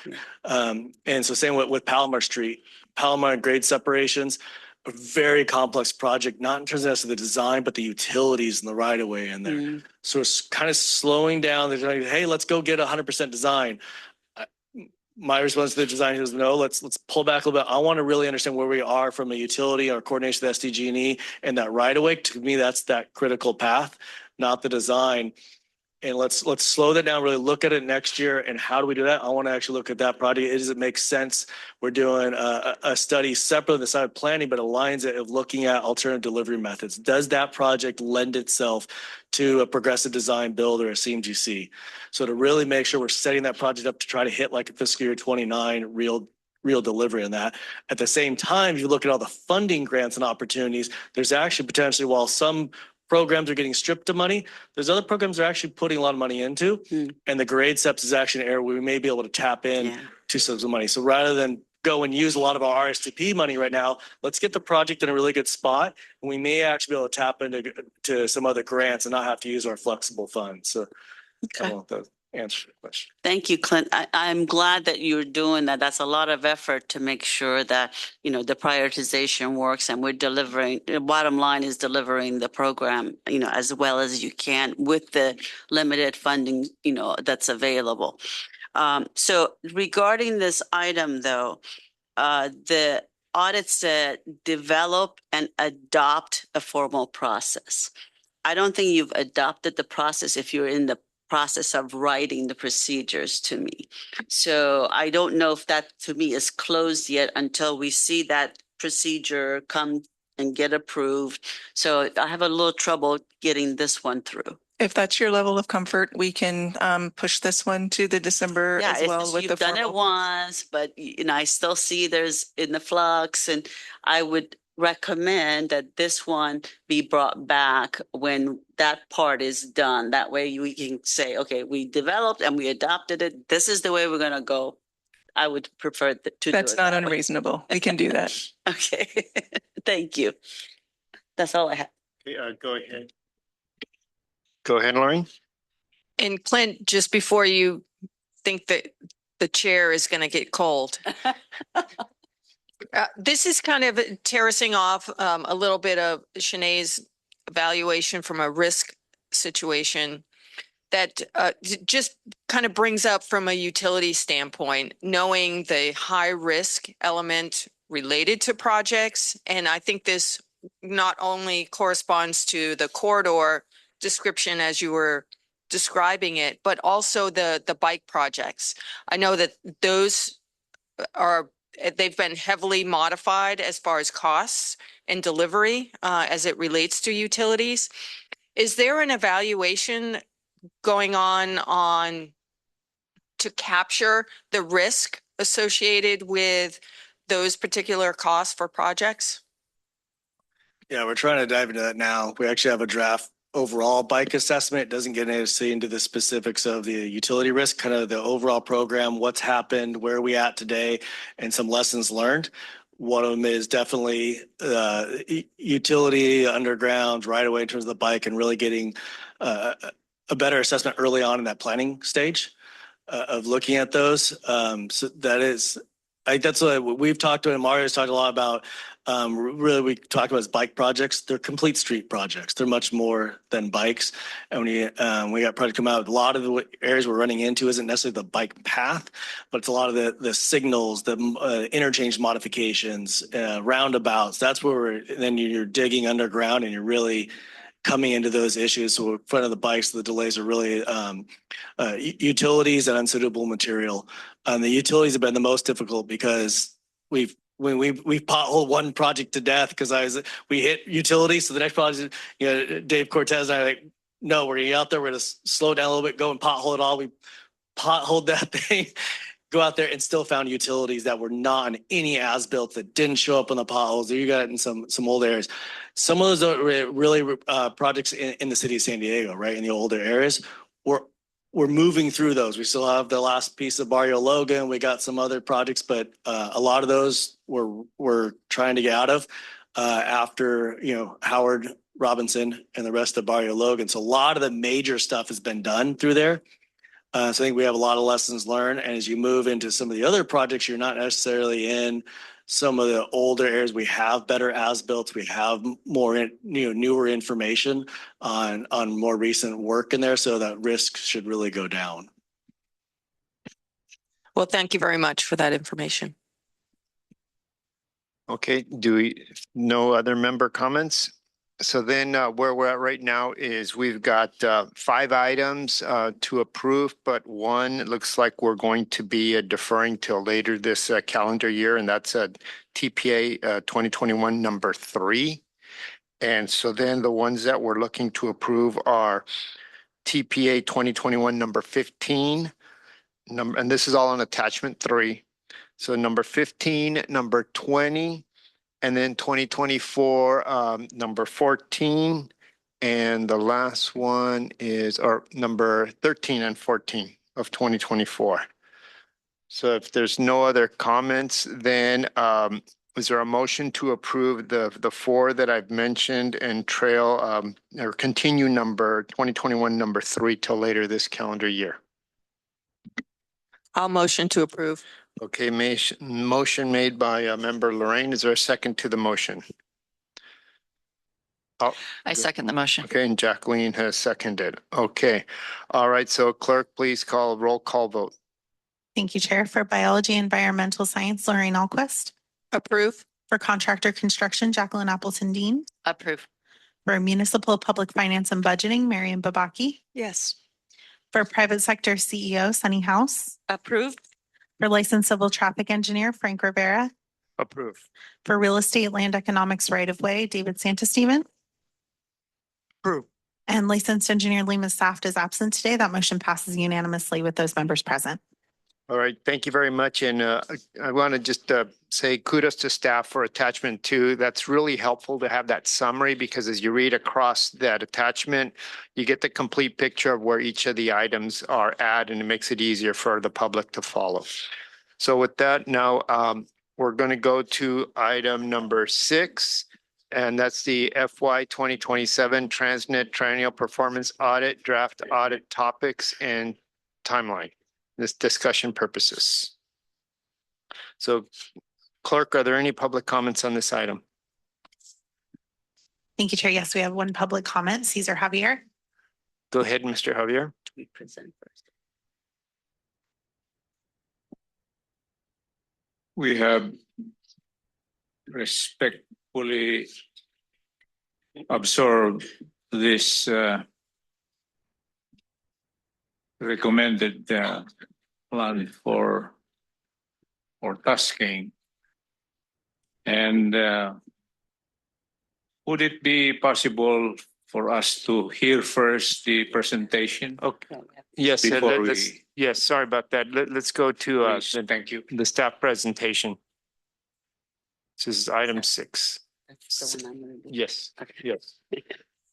And so same with Palomar Street, Palomar and grade separations, a very complex project, not in terms of the design, but the utilities and the right of way in there. So it's kind of slowing down. They're like, hey, let's go get 100% design. My response to the design is no, let's pull back a little bit. I want to really understand where we are from a utility or coordination with SDG&E and that right of way. To me, that's that critical path, not the design. And let's slow that down, really look at it next year. And how do we do that? I want to actually look at that project. Does it make sense? We're doing a study separate on the side of planning, but aligns it of looking at alternative delivery methods. Does that project lend itself to a progressive design build or a CMGC? So to really make sure we're setting that project up to try to hit like a fiscal year 29 real delivery on that. At the same time, if you look at all the funding grants and opportunities, there's actually potentially, while some programs are getting stripped of money, there's other programs they're actually putting a lot of money into. And the grade SEPs is actually an area where we may be able to tap in to some money. So rather than go and use a lot of our RSTP money right now, let's get the project in a really good spot. And we may actually be able to tap into some other grants and not have to use our flexible funds. So I don't know if that answers your question. Thank you, Clint. I'm glad that you're doing that. That's a lot of effort to make sure that, the prioritization works and we're delivering. The bottom line is delivering the program, as well as you can with the limited funding, that's available. So regarding this item, though, the audit said develop and adopt a formal process. I don't think you've adopted the process if you're in the process of writing the procedures to me. So I don't know if that to me is closed yet until we see that procedure come and get approved. So I have a little trouble getting this one through. If that's your level of comfort, we can push this one to the December as well with you've the done it once, but I still see there's in the flux, and I would recommend that this one be brought back when that part is done. That way we can say, okay, we developed and we adopted it. This is the way we're going to go. I would prefer to do it. That's not unreasonable. We can do that. Okay. Thank you. That's all I have. Okay, go ahead. Go ahead, Lauren. And Clint, just before you think that the chair is going to get cold, this is kind of terracing off a little bit of Shanae's evaluation from a risk situation that just kind of brings up from a utility standpoint, knowing the high risk element related to projects. And I think this not only corresponds to the corridor description as you were describing it, but also the bike projects. I know that those they've been heavily modified as far as costs and delivery as it relates to utilities. Is there an evaluation going on to capture the risk associated with those particular costs for projects? Yeah, we're trying to dive into that now. We actually have a draft overall bike assessment. It doesn't get into the specifics of the utility risk, kind of the overall program, what's happened, where are we at today, and some lessons learned. One of them is definitely utility, underground, right away in terms of the bike, and really getting a better assessment early on in that planning stage of looking at those. So that is, that's what we've talked to, and Mario's talked a lot about. Really, we talked about as bike projects. They're complete street projects. They're much more than bikes. And when we got projects come out, a lot of the areas we're running into isn't necessarily the bike path, but it's a lot of the signals, the interchange modifications, roundabouts. That's where then you're digging underground and you're really coming into those issues. So in front of the bikes, the delays are really utilities and unsuitable material. The utilities have been the most difficult because we've potholed one project to death because we hit utilities. So the next project, Dave Cortez and I are like, no, we're gonna get out there. We're gonna slow down a little bit, go and pothole it all. We potholed that thing, go out there and still found utilities that were not on any as-built that didn't show up on the potholes. You got it in some old areas. Some of those are really projects in the city of San Diego, right? In the older areas. We're moving through those. We still have the last piece of Barrio Logan. We got some other projects, but a lot of those we're trying to get out of after Howard Robinson and the rest of Barrio Logan. So a lot of the major stuff has been done through there. So I think we have a lot of lessons learned. And as you move into some of the other projects, you're not necessarily in some of the older areas. We have better as-built. We have more newer information on more recent work in there, so that risk should really go down. Well, thank you very much for that information. Okay, no other member comments? So then where we're at right now is we've got 5 items to approve, but one it looks like we're going to be deferring till later this calendar year, and that's TPA 2021 number 3. And so then the ones that we're looking to approve are TPA 2021 number 15, and this is all on attachment 3. So number 15, number 20, and then 2024, number 14, and the last one is number 13 and 14 of 2024. So if there's no other comments, then is there a motion to approve the 4 that I've mentioned and trail or continue number 2021 number 3 till later this calendar year? I'll motion to approve. Okay, motion made by member Lorraine. Is there a second to the motion? Oh, I second the motion. okay, and Jacqueline has seconded. Okay. All right, so clerk, please call roll call vote. Thank you, Chair. For Biology, Environmental Science, Lorraine Alquist. Approve. For Contractor Construction, Jacqueline Appleton Dean. Approve. For Municipal Public Finance and Budgeting, Marian Babaki. Yes. For Private Sector CEO, Sunny House. Approved. For Licensed Civil Traffic Engineer, Frank Rivera. Approve. For Real Estate Land Economics Right of Way, David Santasteven. Approve. And Licensed Engineer Lima Saft is absent today. That motion passes unanimously with those members present. All right, thank you very much. And I want to just say kudos to staff for attachment 2. That's really helpful to have that summary because as you read across that attachment, you get the complete picture of where each of the items are at, and it makes it easier for the public to follow. So with that, now we're going to go to item number 6. and that's the FY 2027 TransNet Triennial Performance Audit, Draft Audit Topics and Timeline. This discussion purposes. So Clerk, are there any public comments on this item? Thank you, Chair. Yes, we have one public comment. Cesar Javier. Go ahead, Mr. Javier. We present first. We have respectfully absorbed this recommended plan for tasking. And would it be possible for us to hear first the presentation? Okay. Yes, Before yes, sorry about that. Let's go to thank you. the staff presentation. This is item 6. That's the one I'm gonna do. Yes, Okay. yes.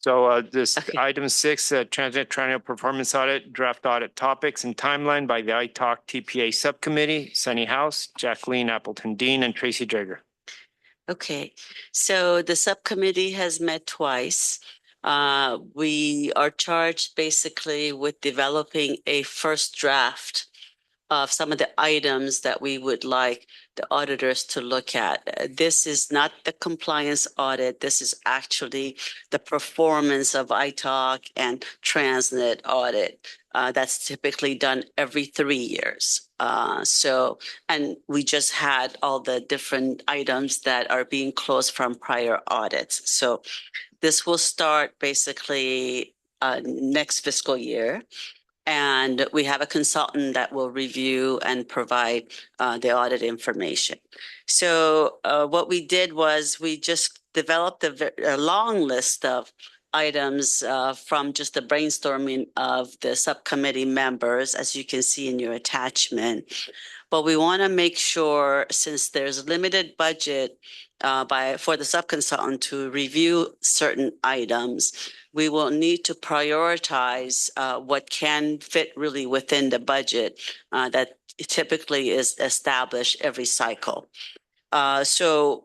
So this Okay. item 6, TransNet Triennial Performance Audit, Draft Audit Topics and Timeline by the ITALK TPA Subcommittee, Sunny House, Jacqueline Appleton Dean, and Tracy Drager. Okay, so the subcommittee has met twice. We are charged basically with developing a first draft of some of the items that we would like the auditors to look at. This is not the compliance audit. This is actually the performance of ITALK and TransNet audit. That's typically done every 3 years. And we just had all the different items that are being closed from prior audits. So this will start basically next fiscal year. And we have a consultant that will review and provide the audit information. So what we did was we just developed a long list of items from just the brainstorming of the subcommittee members, as you can see in your attachment. But we want to make sure, since there's limited budget for the subconsultant to review certain items, we will need to prioritize what can fit really within the budget that typically is established every cycle. To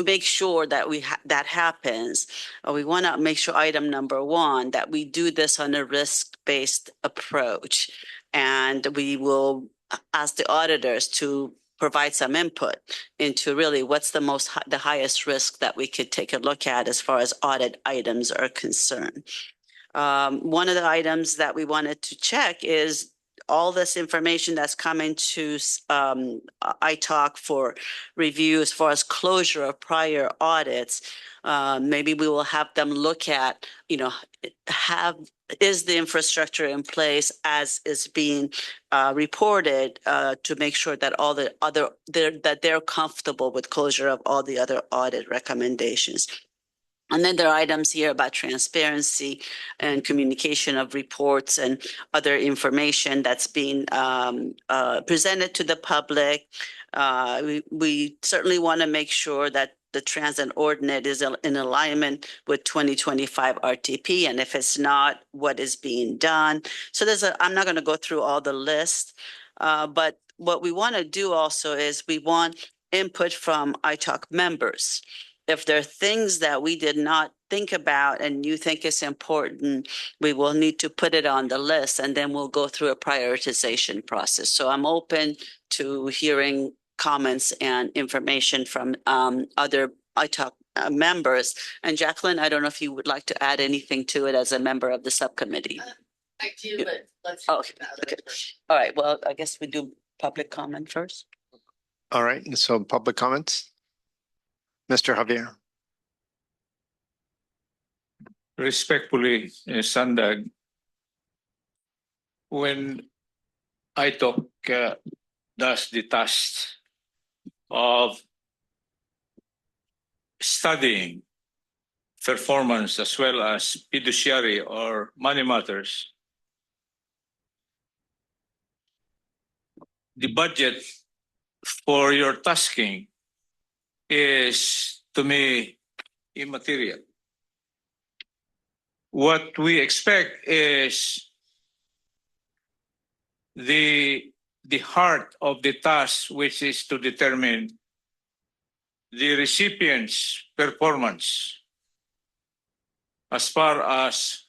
make sure that that happens, we want to make sure item number 1, that we do this on a risk-based approach. And we will ask the auditors to provide some input into really what's the highest risk that we could take a look at as far as audit items are concerned. One of the items that we wanted to check is all this information that's coming to ITALK for review as far as closure of prior audits. Maybe we will have them look at, is the infrastructure in place as is being reported to make sure that all the that they're comfortable with closure of all the other audit recommendations. And then there are items here about transparency and communication of reports and other information that's being presented to the public. We certainly want to make sure that the TransNet ordinance is in alignment with 2025 RTP, and if it's not, what is being done. So I'm not going to go through all the list, but what we want to do also is we want input from ITALK members. If there are things that we did not think about and you think is important, we will need to put it on the list, and then we'll go through a prioritization process. So I'm open to hearing comments and information from other ITALK members. And Jacqueline, I don't know if you would like to add anything to it as a member of the subcommittee. I do, but let's. Okay. All right. Well, I guess we do public comment first. All right. So public comments. Mr. Javier. Respectfully, SANDAG, when ITALK does the task of studying performance as well as fiduciary or money matters, the budget for your tasking is, to me, immaterial. What we expect is the heart of the task, which is to determine the recipient's performance as far as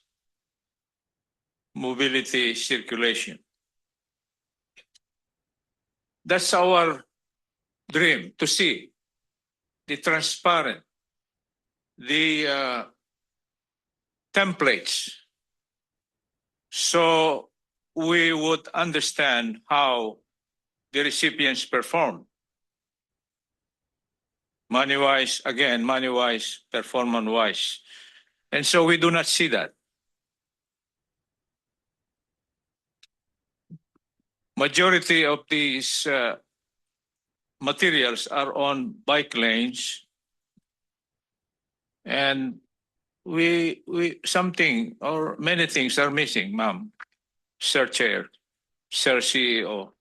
mobility circulation. That's our dream, to see the transparent, the templates, so we would understand how the recipients perform. Money-wise, again, money-wise, performance-wise. And so we do not see that. Majority of these materials are on bike lanes, and we something or many things are missing, ma'am, Sir Chair, Sir CEO.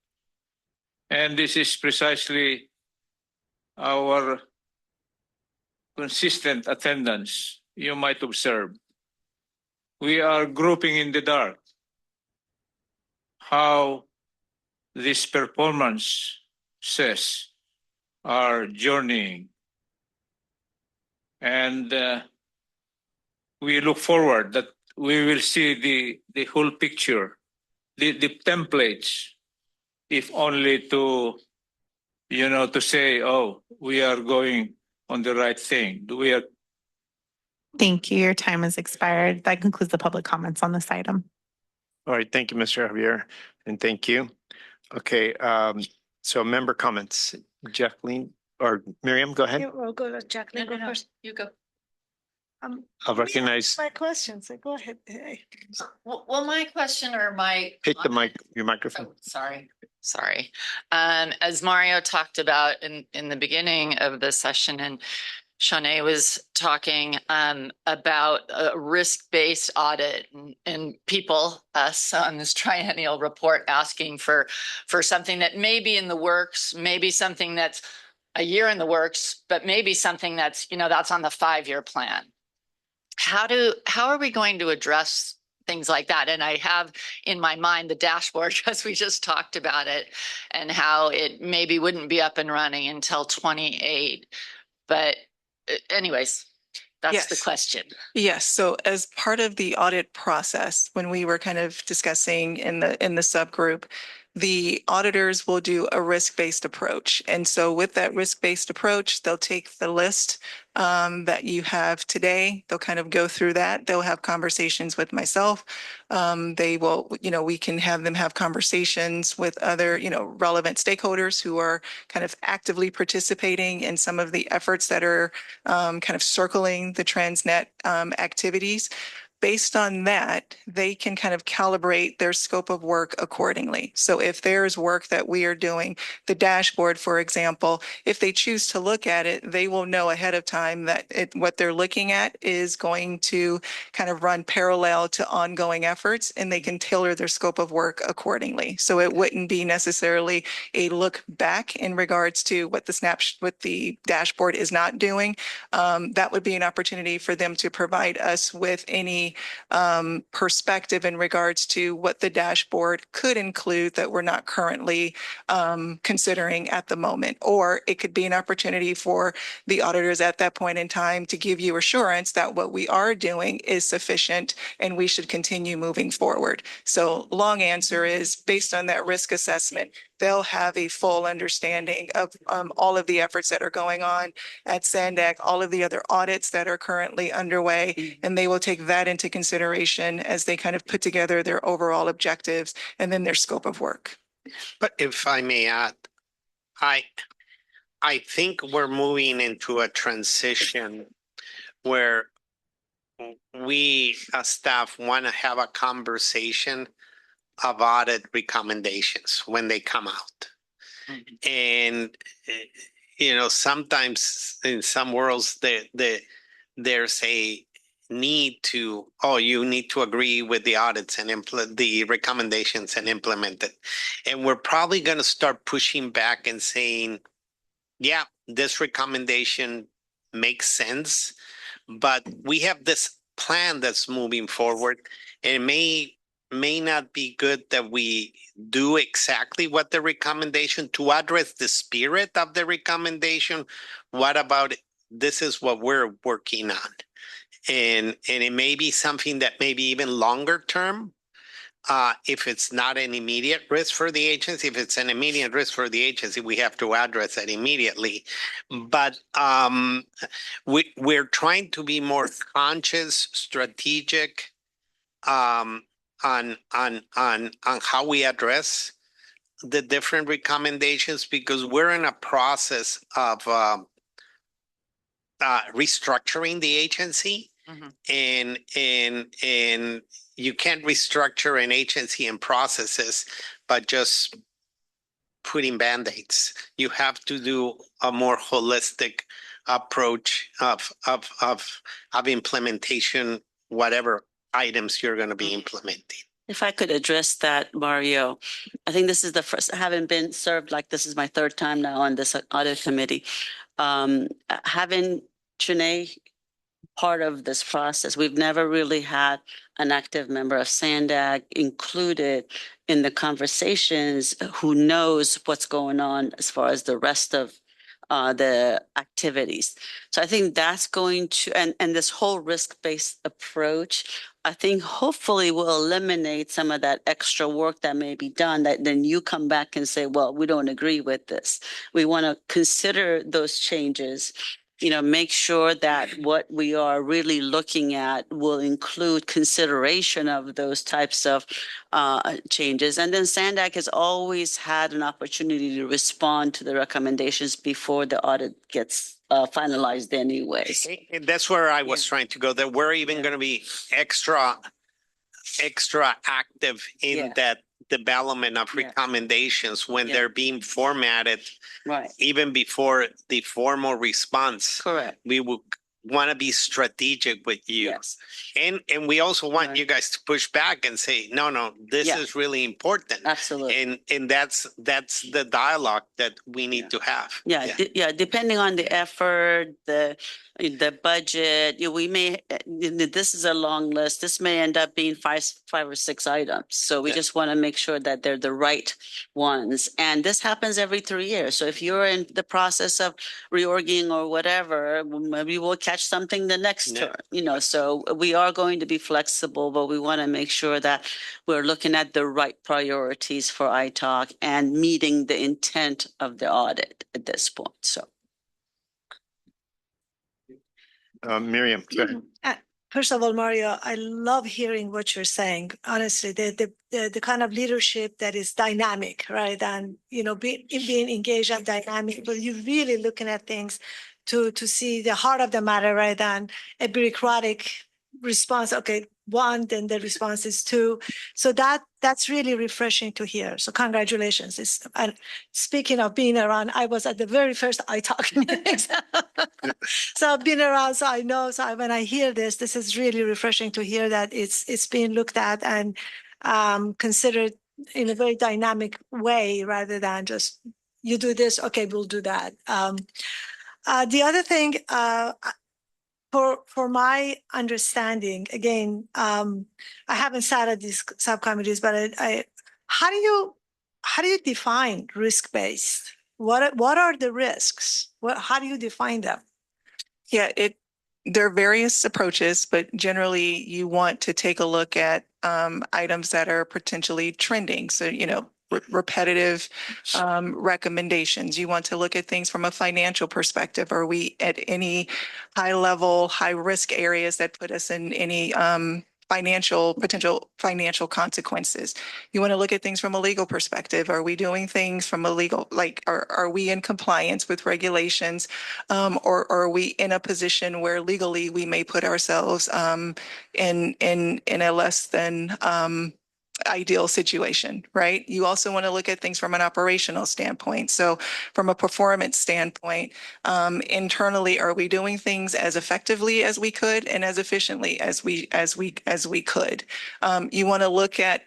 And this is precisely our consistent attendance. You might observe, we are grouping in the dark how this performance says are journeying. And we look forward that we will see the whole picture, the templates, if only to, to say, oh, we are going on the right thing. We are. Thank you. Your time has expired. That concludes the public comments on this item. All right, thank you, Mr. Javier, and thank you. Okay, so member comments. Jacqueline or Miriam, go ahead. Yeah, we'll go to Jacqueline. Go first. You go. I'll recognize. My questions. So go ahead. Well, my question or my. Hit the mic, your microphone. Oh, sorry. As Mario talked about in the beginning of the session, and Shanae was talking about a risk-based audit and people, us on this triennial report asking for something that may be in the works, maybe something that's a year in the works, but maybe something that's, that's on the 5-year plan. How are we going to address things like that? And I have in my mind the dashboard, because we just talked about it, and how it maybe wouldn't be up and running until 28. But anyways, that's the question. Yes. So as part of the audit process, when we were kind of discussing in the subgroup, the auditors will do a risk-based approach. And so with that risk-based approach, they'll take the list that you have today. They'll kind of go through that. They'll have conversations with myself. They will, we can have them have conversations with other, relevant stakeholders who are kind of actively participating in some of the efforts that are kind of circling the TransNet activities. Based on that, they can kind of calibrate their scope of work accordingly. So if there's work that we are doing, the dashboard, for example, if they choose to look at it, they will know ahead of time that what they're looking at is going to kind of run parallel to ongoing efforts, and they can tailor their scope of work accordingly. So it wouldn't be necessarily a look back in regards to what the dashboard is not doing. That would be an opportunity for them to provide us with any perspective in regards to what the dashboard could include that we're not currently considering at the moment. Or it could be an opportunity for the auditors at that point in time to give you assurance that what we are doing is sufficient and we should continue moving forward. So long answer is, based on that risk assessment, they'll have a full understanding of all of the efforts that are going on at SANDAG, all of the other audits that are currently underway, and they will take that into consideration as they kind of put together their overall objectives and then their scope of work. But if I may add, I think we're moving into a transition where we as staff want to have a conversation of audit recommendations when they come out. And, sometimes in some worlds there's a need to, you need to agree with the audits and implement the recommendations and implement it. And we're probably going to start pushing back and saying, yeah, this recommendation makes sense, but we have this plan that's moving forward, and it may not be good that we do exactly what the recommendation to address the spirit of the recommendation, what about this is what we're working on? And it may be something that may be even longer term. If it's not an immediate risk for the agency, if it's an immediate risk for the agency, we have to address that immediately. But we're trying to be more conscious, strategic on how we address the different recommendations, because we're in a process of restructuring the agency. And you can't restructure an agency and processes by just putting band-aids. You have to do a more holistic approach of implementation, whatever items you're going to be implementing. If I could address that, Mario, I think this is the first, having been served, like this is my third time now on this audit committee. Having Sinead part of this process, we've never really had an active member of SANDAG included in the conversations who knows what's going on as far as the rest of the activities. So I think that's going to, and this whole risk-based approach, I think hopefully will eliminate some of that extra work that may be done, that then you come back and say, well, we don't agree with this. We want to consider those changes, you know, make sure that what we are really looking at will include consideration of those types of changes. And then SANDAG has always had an opportunity to respond to the recommendations before the audit gets finalized anyways. And that's where I was trying to go, that we're even going to be extra active in that development of recommendations when they're being formatted, even before the formal response. Correct. We would want to be strategic with you. And we also want you guys to push back and say, no, this is really important. Absolutely. And that's the dialogue that we need to have. Depending on the effort, the budget, we may, this is a long list. This may end up being five or six items. So we just want to make sure that they're the right ones. And this happens every 3 years. So if you're in the process of reorging or whatever, maybe we'll catch something the next turn, you know, so we are going to be flexible, but we want to make sure that we're looking at the right priorities for ITALK and meeting the intent of the audit at this point. So. Miriam, go ahead. First of all, Mario, I love hearing what you're saying. Honestly, the kind of leadership that is dynamic, right? And, you know, being engaged and dynamic, but you're really looking at things to see the heart of the matter, right? And a bureaucratic response, okay, 1, then the response is 2. So that's really refreshing to hear. So congratulations. And speaking of being around, I was at the very first ITALK meetings. So I've been around, so I know. So when I hear this is really refreshing to hear that it's being looked at and considered in a very dynamic way, rather than just you do this, okay, we'll do that. The other thing, for my understanding, again, I haven't sat at these subcommittees, but how do you define risk-based? What are the risks? How do you define them? Yeah, there are various approaches, but generally you want to take a look at items that are potentially trending. So, you know, repetitive recommendations. You want to look at things from a financial perspective. Are we at any high level, high risk areas that put us in any potential financial consequences? You want to look at things from a legal perspective. Are we doing things from a legal, like, are we in compliance with regulations? Or are we in a position where legally we may put ourselves in a less than ideal situation, right? You also want to look at things from an operational standpoint. So from a performance standpoint, internally, are we doing things as effectively as we could and as efficiently as we could? You want to look at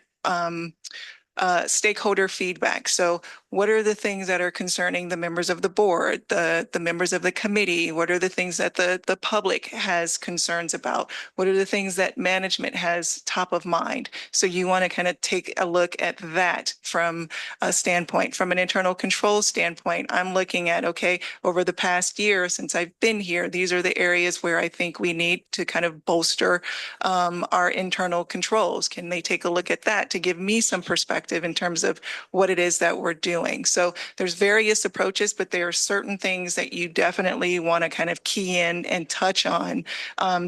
stakeholder feedback. So what are the things that are concerning the members of the board, the members of the committee? What are the things that the public has concerns about? What are the things that management has top of mind? So you want to kind of take a look at that from a standpoint, from an internal control standpoint. I'm looking at, okay, over the past year since I've been here, these are the areas where I think we need to kind of bolster our internal controls. Can they take a look at that to give me some perspective in terms of what it is that we're doing? So there's various approaches, but there are certain things that you definitely want to kind of key in and touch on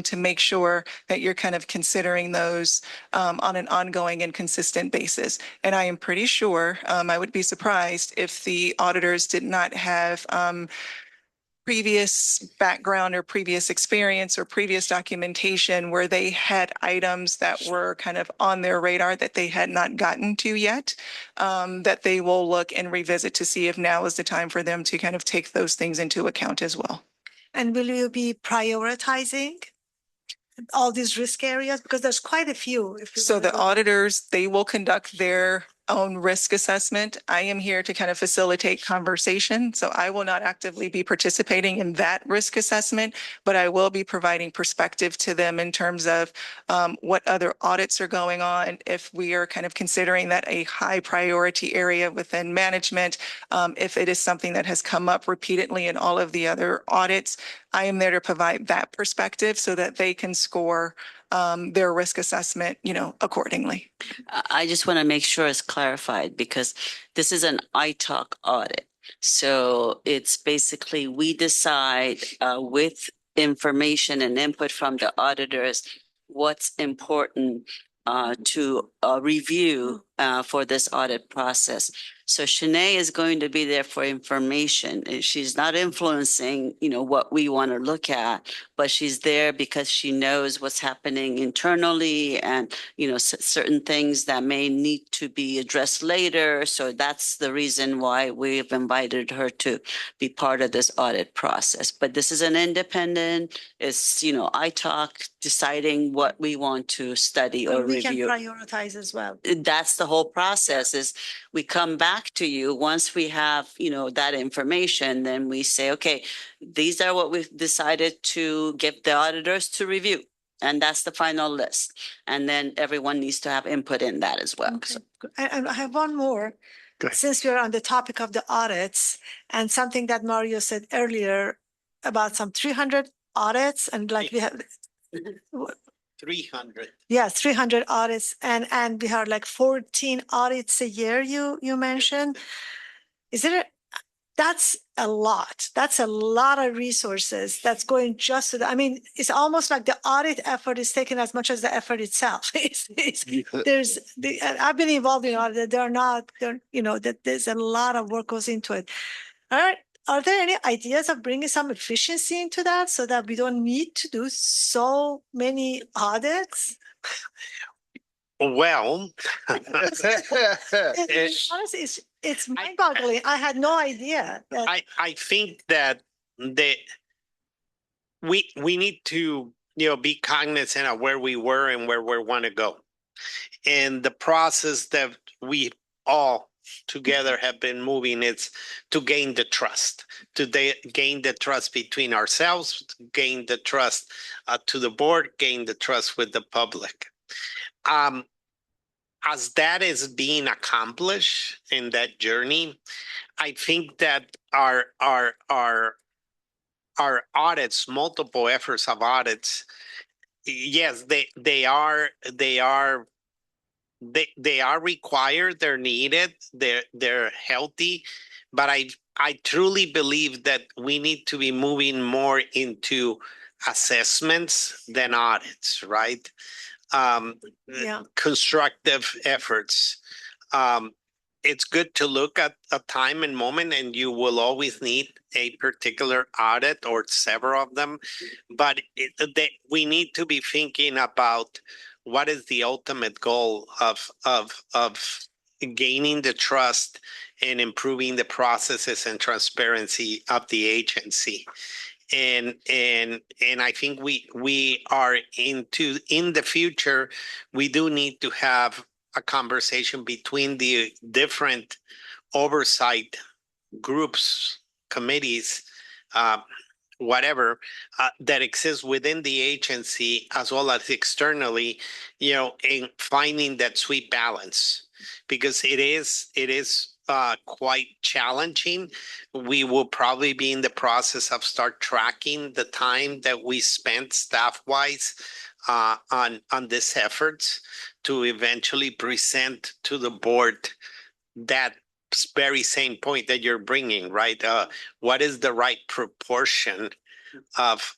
to make sure that you're kind of considering those on an ongoing and consistent basis. And I am pretty sure, I would be surprised if the auditors did not have previous background or previous experience or previous documentation where they had items that were kind of on their radar that they had not gotten to yet, that they will look and revisit to see if now is the time for them to kind of take those things into account as well. And will you be prioritizing all these risk areas? Because there's quite a few. So the auditors, they will conduct their own risk assessment. I am here to kind of facilitate conversation. So I will not actively be participating in that risk assessment, but I will be providing perspective to them in terms of what other audits are going on. If we are kind of considering that a high priority area within management, if it is something that has come up repeatedly in all of the other audits, I am there to provide that perspective so that they can score their risk assessment, accordingly. I just want to make sure it's clarified because this is an ITALK audit. So it's basically we decide with information and input from the auditors what's important to review for this audit process. So Shanae is going to be there for information. She's not influencing, what we want to look at, but she's there because she knows what's happening internally and, certain things that may need to be addressed later. So that's the reason why we've invited her to be part of this audit process. But this is an independent, it's, I talk deciding what we want to study or we review. We can prioritize as well. That's the whole process is we come back to you once we have, that information, then we say, okay, these are what we've decided to give the auditors to review. And that's the final list. And then everyone needs to have input in that as well. Okay. And I have one more. Since we're on the topic of the audits and something that Mario said earlier about some 300 audits and we have 300. Yeah, 300 audits and we have like 14 audits a year you mentioned. That's a lot. That's a lot of resources that's going just to it's almost like the audit effort is taking as much as the effort itself. I've been involved in audit. That there's a lot of work goes into it. All right. Are there any ideas of bringing some efficiency into that so that we don't need to do so many audits? Well, it's mind-boggling. I had no idea. I think that we need to be cognizant of where we were and where we want to go, and the process that we all together have been moving is to gain the trust, gain the trust between ourselves, gain the trust to the board, gain the trust with the public. As that is being accomplished in that journey, I think that our audits, multiple efforts of audits, yes, they are required, they're needed, they're healthy, but I truly believe that we need to be moving more into assessments than audits, right? Constructive efforts. It's good to look at a time and moment, and you will always need a particular audit or several of them, but we need to be thinking about what is the ultimate goal of gaining the trust and improving the processes and transparency of the agency. And I think we are in the future, we do need to have a conversation between the different oversight groups, committees, whatever, that exists within the agency as well as externally, in finding that sweet balance, because it is quite challenging. We will probably be in the process of start tracking the time that we spent staff-wise on this efforts to eventually present to the board that very same point that you're bringing, right? What is the right proportion of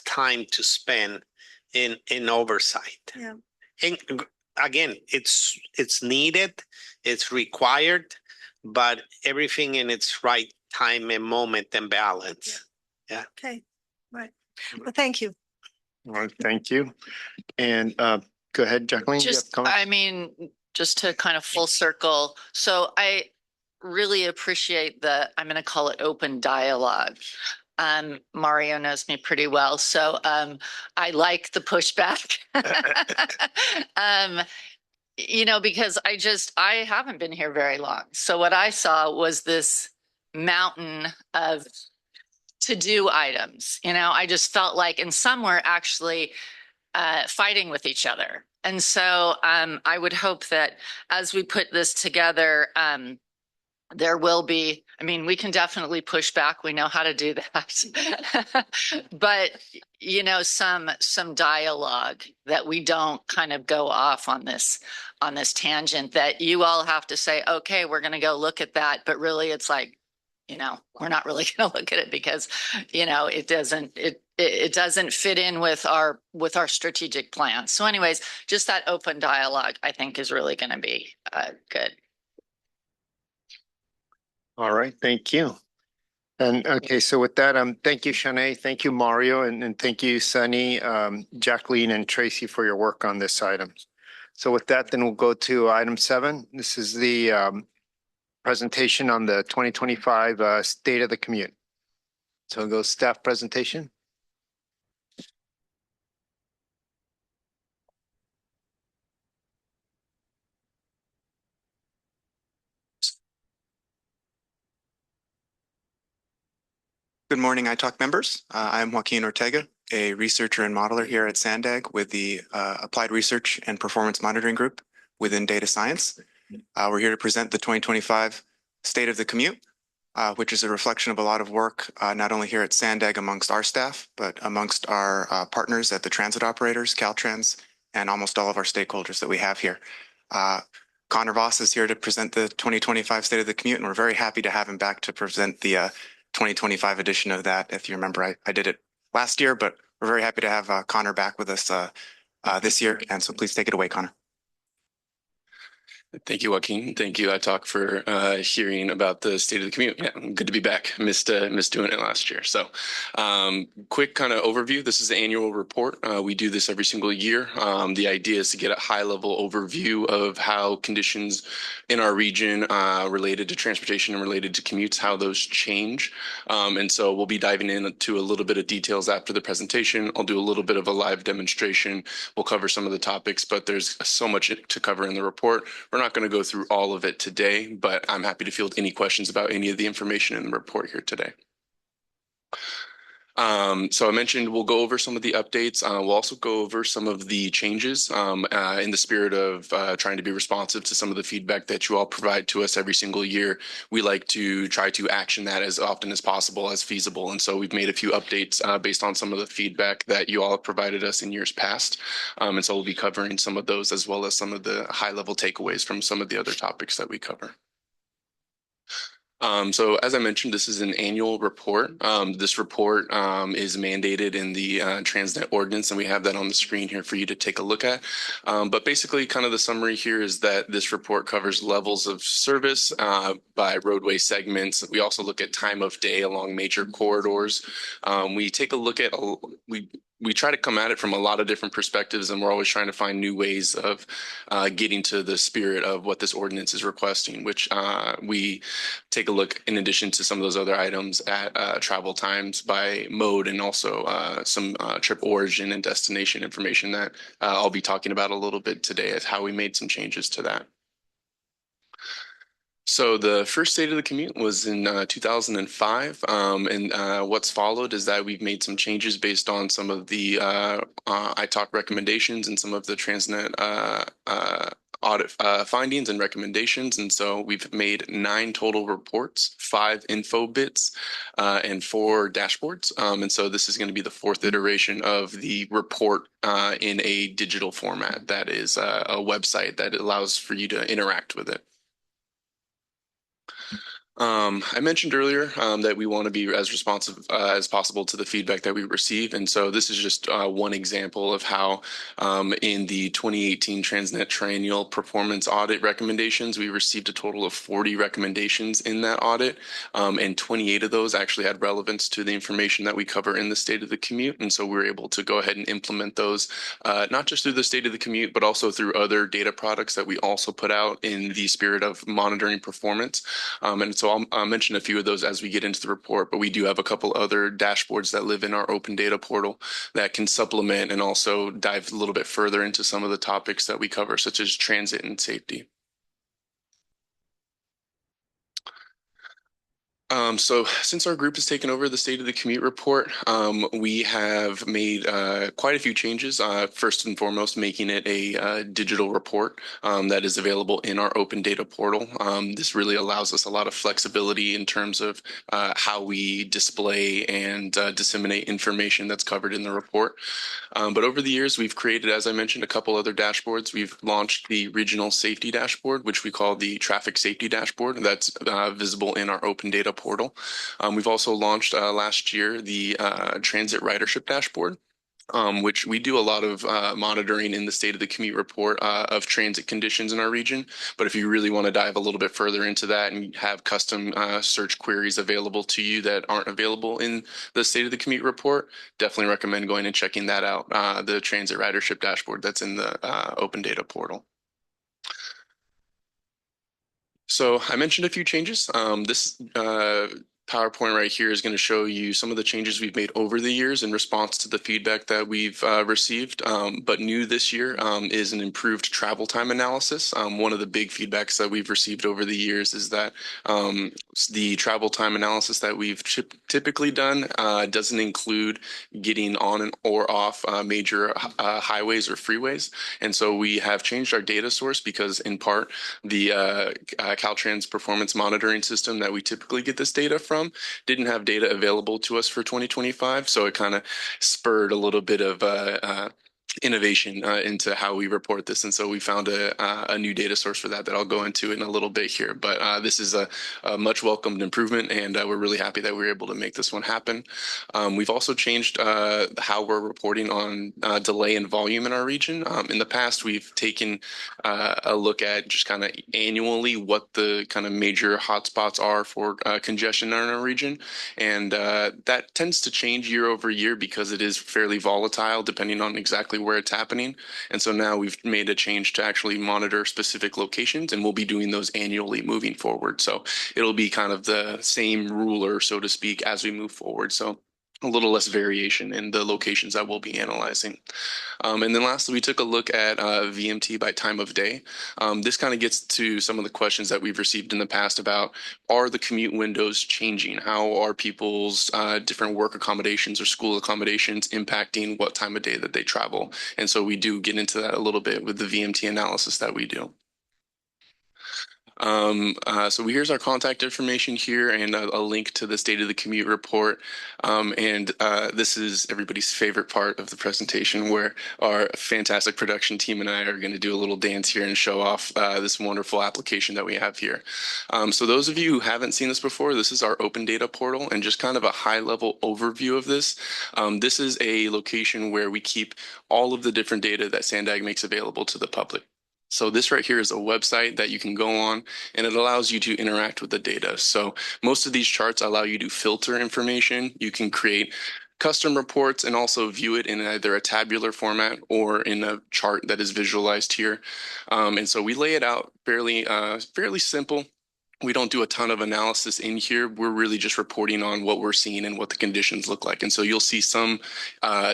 time to spend in oversight? Yeah. And again, it's needed, it's required, but everything in its right time and moment and balance. Yeah. Okay, right. Well, thank you. All right, thank you. And go ahead, Jacqueline. you have Just, comments? I mean, just to kind of full circle. So I really appreciate I'm going to call it open dialogue. Mario knows me pretty well, so I like the pushback. Because I haven't been here very long. So what I saw was this mountain of to-do items. I just felt like, and some were actually fighting with each other. And so I would hope that as we put this together, there will be, we can definitely push back. We know how to do that. But, some dialogue that we don't kind of go off on this tangent, that you all have to say, okay, we're going to go look at that. But really it's like, we're not really going to look at it because, it doesn't fit in with our strategic plan. So anyways, just that open dialogue, I think, is really going to be good. All right, thank you. And okay, so with that, thank you, Shanae, thank you, Mario, and thank you, Sunny, Jacqueline, and Tracy for your work on this item. So with that, then we'll go to item 7. This is the presentation on the 2025 State of the Commute. So we'll go staff presentation. Good morning, iTalk members. I'm Joaquin Ortega, a researcher and modeler here at SANDAG with the Applied Research and Performance Monitoring Group within data science. We're here to present the 2025 State of the Commute, which is a reflection of a lot of work, not only here at SANDAG amongst our staff, but amongst our partners at the transit operators, Caltrans, and almost all of our stakeholders that we have here. Connor Voss is here to present the 2025 State of the Commute, and we're very happy to have him back to present the 2025 edition of that. If you remember, I did it last year, but we're very happy to have Connor back with us this year. And so please take it away, Connor. Thank you, Joaquin. Thank you, iTalk, for hearing about the State of the Commute. Yeah, good to be back. Missed doing it last year. So quick kind of overview. This is the annual report. We do this every single year. The idea is to get a high-level overview of how conditions in our region related to transportation and related to commutes, how those change. And so we'll be diving into a little bit of details after the presentation. I'll do a little bit of a live demonstration. We'll cover some of the topics, but there's so much to cover in the report. We're not going to go through all of it today, but I'm happy to field any questions about any of the information in the report here today. So I mentioned we'll go over some of the updates. We'll also go over some of the changes in the spirit of trying to be responsive to some of the feedback that you all provide to us every single year. We like to try to action that as often as possible, as feasible. And so we've made a few updates based on some of the feedback that you all have provided us in years past. And so we'll be covering some of those as well as some of the high-level takeaways from some of the other topics that we cover. So as I mentioned, this is an annual report. This report is mandated in the TransNet ordinance, and we have that on the screen here for you to take a look at. But basically, kind of the summary here is that this report covers levels of service by roadway segments. We also look at time of day along major corridors. We take a look at, we try to come at it from a lot of different perspectives, and we're always trying to find new ways of getting to the spirit of what this ordinance is requesting, which we take a look, in addition to some of those other items, at travel times by mode, and also some trip origin and destination information that I'll be talking about a little bit today as how we made some changes to that. So the first State of the Commute was in 2005, and what's followed is that we've made some changes based on some of the ITALK recommendations and some of the TransNet audit findings and recommendations. And so we've made 9 total reports, 5 info bits, and 4 dashboards. And so this is going to be the 4th iteration of the report in a digital format that is a website that allows for you to interact with it. I mentioned earlier that we want to be as responsive as possible to the feedback that we receive. And so this is just one example of how in the 2018 TransNet Triennial Performance Audit recommendations, we received a total of 40 recommendations in that audit. And 28 of those actually had relevance to the information that we cover in the State of the Commute. And so we were able to go ahead and implement those, not just through the State of the Commute, but also through other data products that we also put out in the spirit of monitoring performance. And so I'll mention a few of those as we get into the report, but we do have a couple other dashboards that live in our open data portal that can supplement and also dive a little bit further into some of the topics that we cover, such as transit and safety. So since our group has taken over the State of the Commute report, we have made quite a few changes. First and foremost, making it a digital report that is available in our open data portal. This really allows us a lot of flexibility in terms of how we display and disseminate information that's covered in the report. But over the years, we've created, as I mentioned, a couple other dashboards. We've launched the Regional Safety Dashboard, which we call the Traffic Safety Dashboard. That's visible in our open data portal. We've also launched last year the Transit Ridership Dashboard, which we do a lot of monitoring in the State of the Commute report of transit conditions in our region. But if you really want to dive a little bit further into that and have custom search queries available to you that aren't available in the State of the Commute report, definitely recommend going and checking that out, the Transit Ridership Dashboard that's in the open data portal. So I mentioned a few changes. This PowerPoint right here is going to show you some of the changes we've made over the years in response to the feedback that we've received. But new this year is an improved travel time analysis. One of the big feedbacks that we've received over the years is that the travel time analysis that we've typically done doesn't include getting on and or off major highways or freeways. And so we have changed our data source because in part the Caltrans performance monitoring system that we typically get this data from didn't have data available to us for 2025. So it kind of spurred a little bit of innovation into how we report this. And so we found a new data source for that I'll go into in a little bit here. But this is a much welcomed improvement, and we're really happy that we were able to make this one happen. We've also changed how we're reporting on delay and volume in our region. In the past, we've taken a look at just kind of annually what the kind of major hotspots are for congestion in our region. And that tends to change year over year because it is fairly volatile depending on exactly where it's happening. And so now we've made a change to actually monitor specific locations, and we'll be doing those annually moving forward. So it'll be kind of the same ruler, so to speak, as we move forward. So a little less variation in the locations that we'll be analyzing. And then lastly, we took a look at VMT by time of day. This kind of gets to some of the questions that we've received in the past about, are the commute windows changing? How are people's different work accommodations or school accommodations impacting what time of day that they travel? And so we do get into that a little bit with the VMT analysis that we do. So here's our contact information here and a link to the State of the Commute report. And this is everybody's favorite part of the presentation, where our fantastic production team and I are going to do a little dance here and show off this wonderful application that we have here. So those of you who haven't seen this before, this is our open data portal, and just kind of a high level overview of this. This is a location where we keep all of the different data that SANDAG makes available to the public. So this right here is a website that you can go on, and it allows you to interact with the data. So most of these charts allow you to filter information. You can create custom reports and also view it in either a tabular format or in a chart that is visualized here. And so we lay it out fairly simple. We don't do a ton of analysis in here. We're really just reporting on what we're seeing and what the conditions look like. And so you'll see some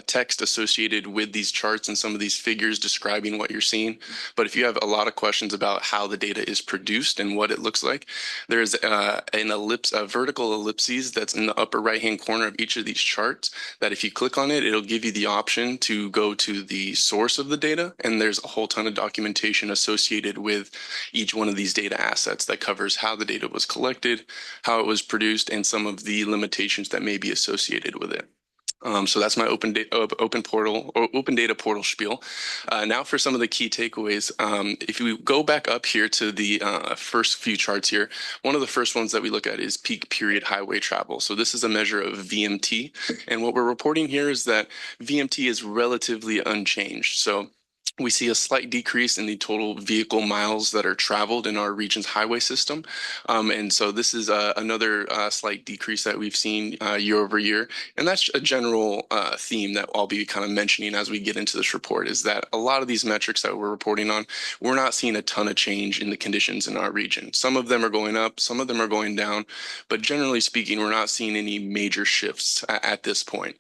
text associated with these charts and some of these figures describing what you're seeing. But if you have a lot of questions about how the data is produced and what it looks like, there's a vertical ellipses that's in the upper right-hand corner of each of these charts that if you click on it, it'll give you the option to go to the source of the data. And there's a whole ton of documentation associated with each one of these data assets that covers how the data was collected, how it was produced, and some of the limitations that may be associated with it. So that's my open data portal spiel. Now for some of the key takeaways. If we go back up here to the first few charts here, one of the first ones that we look at is peak period highway travel. So this is a measure of VMT. And what we're reporting here is that VMT is relatively unchanged. So we see a slight decrease in the total vehicle miles that are traveled in our region's highway system. And so this is another slight decrease that we've seen year over year. And that's a general theme that I'll be kind of mentioning as we get into this report, is that a lot of these metrics that we're reporting on, we're not seeing a ton of change in the conditions in our region. Some of them are going up, some of them are going down, but generally speaking, we're not seeing any major shifts at this point.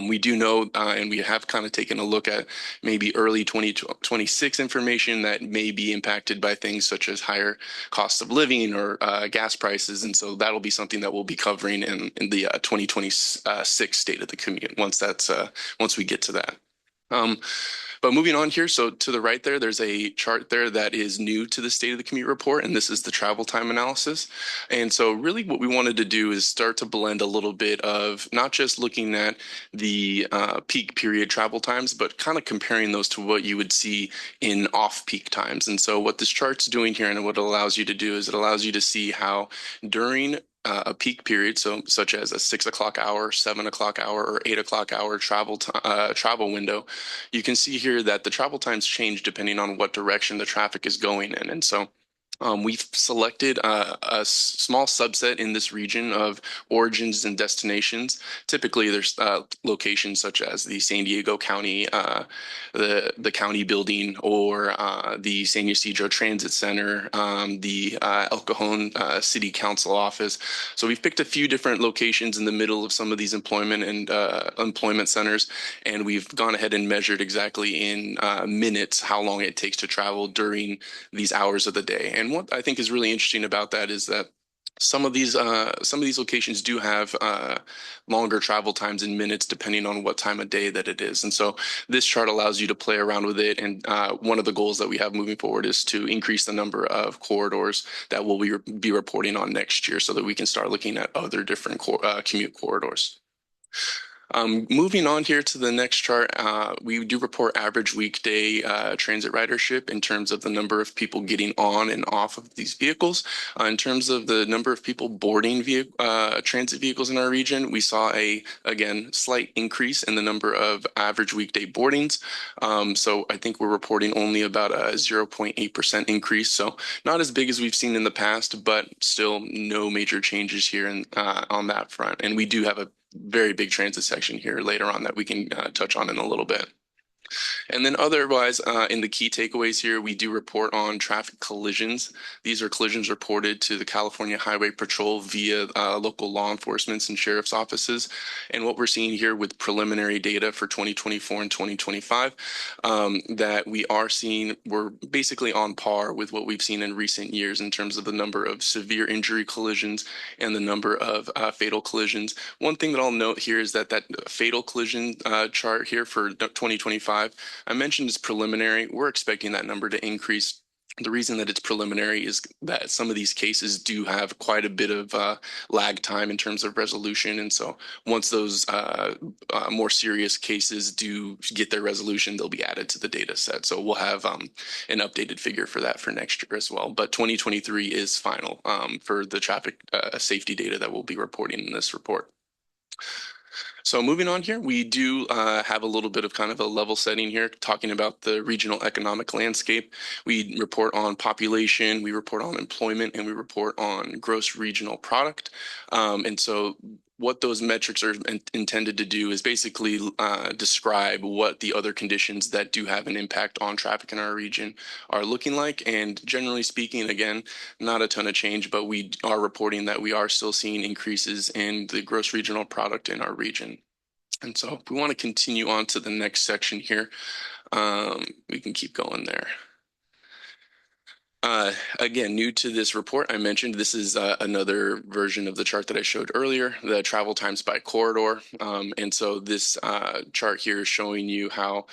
We do know, and we have kind of taken a look at maybe early 2026 information that may be impacted by things such as higher cost of living or gas prices. And so that'll be something that we'll be covering in the 2026 State of the Commute once we get to that. But moving on here, so to the right there, there's a chart there that is new to the State of the Commute report, and this is the travel time analysis. And so really what we wanted to do is start to blend a little bit of not just looking at the peak period travel times, but kind of comparing those to what you would see in off-peak times. And so what this chart's doing here and what it allows you to do is it allows you to see how during a peak period, so such as a 6 o'clock hour, 7 o'clock hour, or 8 o'clock hour travel window, you can see here that the travel times change depending on what direction the traffic is going in. And so we've selected a small subset in this region of origins and destinations. Typically, there's locations such as the San Diego County, the county building, or the San Ysidro Transit Center, the El Cajon City Council office. So we've picked a few different locations in the middle of some of these employment centers, and we've gone ahead and measured exactly in minutes how long it takes to travel during these hours of the day. And what I think is really interesting about that is that some of these locations do have longer travel times in minutes depending on what time of day that it is. And so this chart allows you to play around with it. And one of the goals that we have moving forward is to increase the number of corridors that we'll be reporting on next year so that we can start looking at other different commute corridors. Moving on here to the next chart, we do report average weekday transit ridership in terms of the number of people getting on and off of these vehicles. In terms of the number of people boarding transit vehicles in our region, we saw again, slight increase in the number of average weekday boardings. So I think we're reporting only about a 0.8% increase. So not as big as we've seen in the past, but still no major changes here on that front. And we do have a very big transit section here later on that we can touch on in a little bit. And then otherwise, in the key takeaways here, we do report on traffic collisions. These are collisions reported to the California Highway Patrol via local law enforcement and sheriff's offices. And what we're seeing here with preliminary data for 2024 and 2025, that we are seeing, we're basically on par with what we've seen in recent years in terms of the number of severe injury collisions and the number of fatal collisions. One thing that I'll note here is that fatal collision chart here for 2025, I mentioned is preliminary. We're expecting that number to increase. The reason that it's preliminary is that some of these cases do have quite a bit of lag time in terms of resolution. And so once those more serious cases do get their resolution, they'll be added to the data set. So we'll have an updated figure for that for next year as well. But 2023 is final for the traffic safety data that we'll be reporting in this report. So moving on here, we do have a little bit of kind of a level setting here, talking about the regional economic landscape. We report on population, we report on employment, and we report on gross regional product. And so what those metrics are intended to do is basically describe what the other conditions that do have an impact on traffic in our region are looking like. And generally speaking, again, not a ton of change, but we are reporting that we are still seeing increases in the gross regional product in our region. And so if we want to continue on to the next section here, we can keep going there. Again, new to this report, I mentioned this is another version of the chart that I showed earlier, the travel times by corridor. And so this chart here is showing you how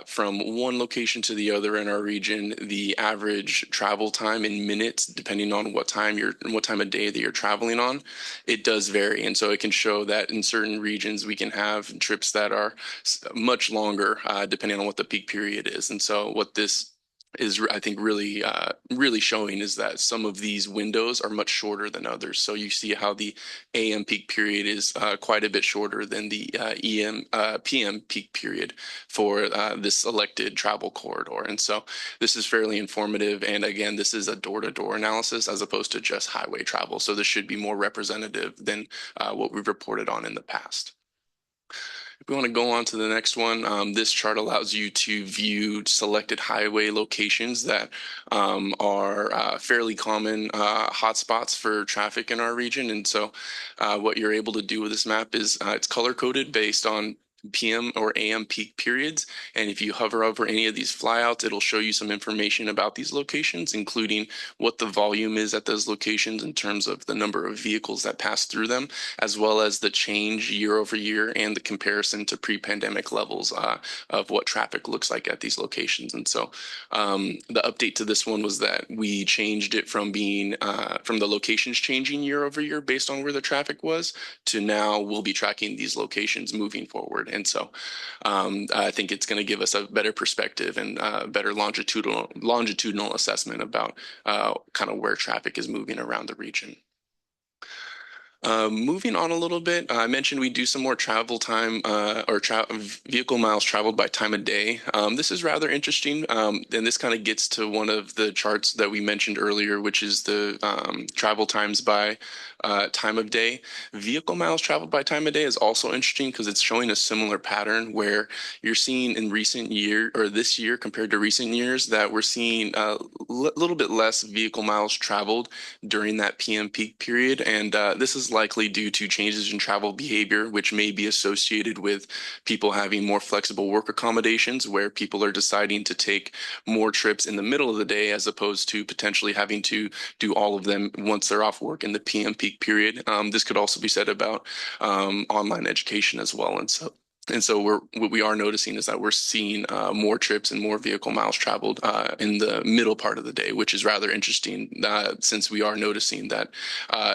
from one location to the other in our region, the average travel time in minutes, depending on what time of day that you're traveling on, it does vary. And so it can show that in certain regions, we can have trips that are much longer, depending on what the peak period is. And so what this is, I think, really showing is that some of these windows are much shorter than others. So you see how the AM peak period is quite a bit shorter than the PM peak period for this selected travel corridor. And so this is fairly informative. And again, this is a door-to-door analysis as opposed to just highway travel. So this should be more representative than what we've reported on in the past. If we want to go on to the next one, this chart allows you to view selected highway locations that are fairly common hotspots for traffic in our region. And so what you're able to do with this map is it's color-coded based on PM or AM peak periods. And if you hover over any of these flyouts, it'll show you some information about these locations, including what the volume is at those locations in terms of the number of vehicles that pass through them, as well as the change year over year and the comparison to pre-pandemic levels of what traffic looks like at these locations. And so the update to this one was that we changed it from being from the locations changing year over year based on where the traffic was to now we'll be tracking these locations moving forward. And so I think it's going to give us a better perspective and better longitudinal assessment about kind of where traffic is moving around the region. Moving on a little bit, I mentioned we do some more travel time or vehicle miles traveled by time of day. This is rather interesting, and this kind of gets to one of the charts that we mentioned earlier, which is the travel times by time of day. Vehicle miles traveled by time of day is also interesting because it's showing a similar pattern where you're seeing in recent year or this year compared to recent years that we're seeing a little bit less vehicle miles traveled during that PM peak period. And this is likely due to changes in travel behavior, which may be associated with people having more flexible work accommodations where people are deciding to take more trips in the middle of the day as opposed to potentially having to do all of them once they're off work in the PM peak period. This could also be said about online education as well. And so what we are noticing is that we're seeing more trips and more vehicle miles traveled in the middle part of the day, which is rather interesting since we are noticing that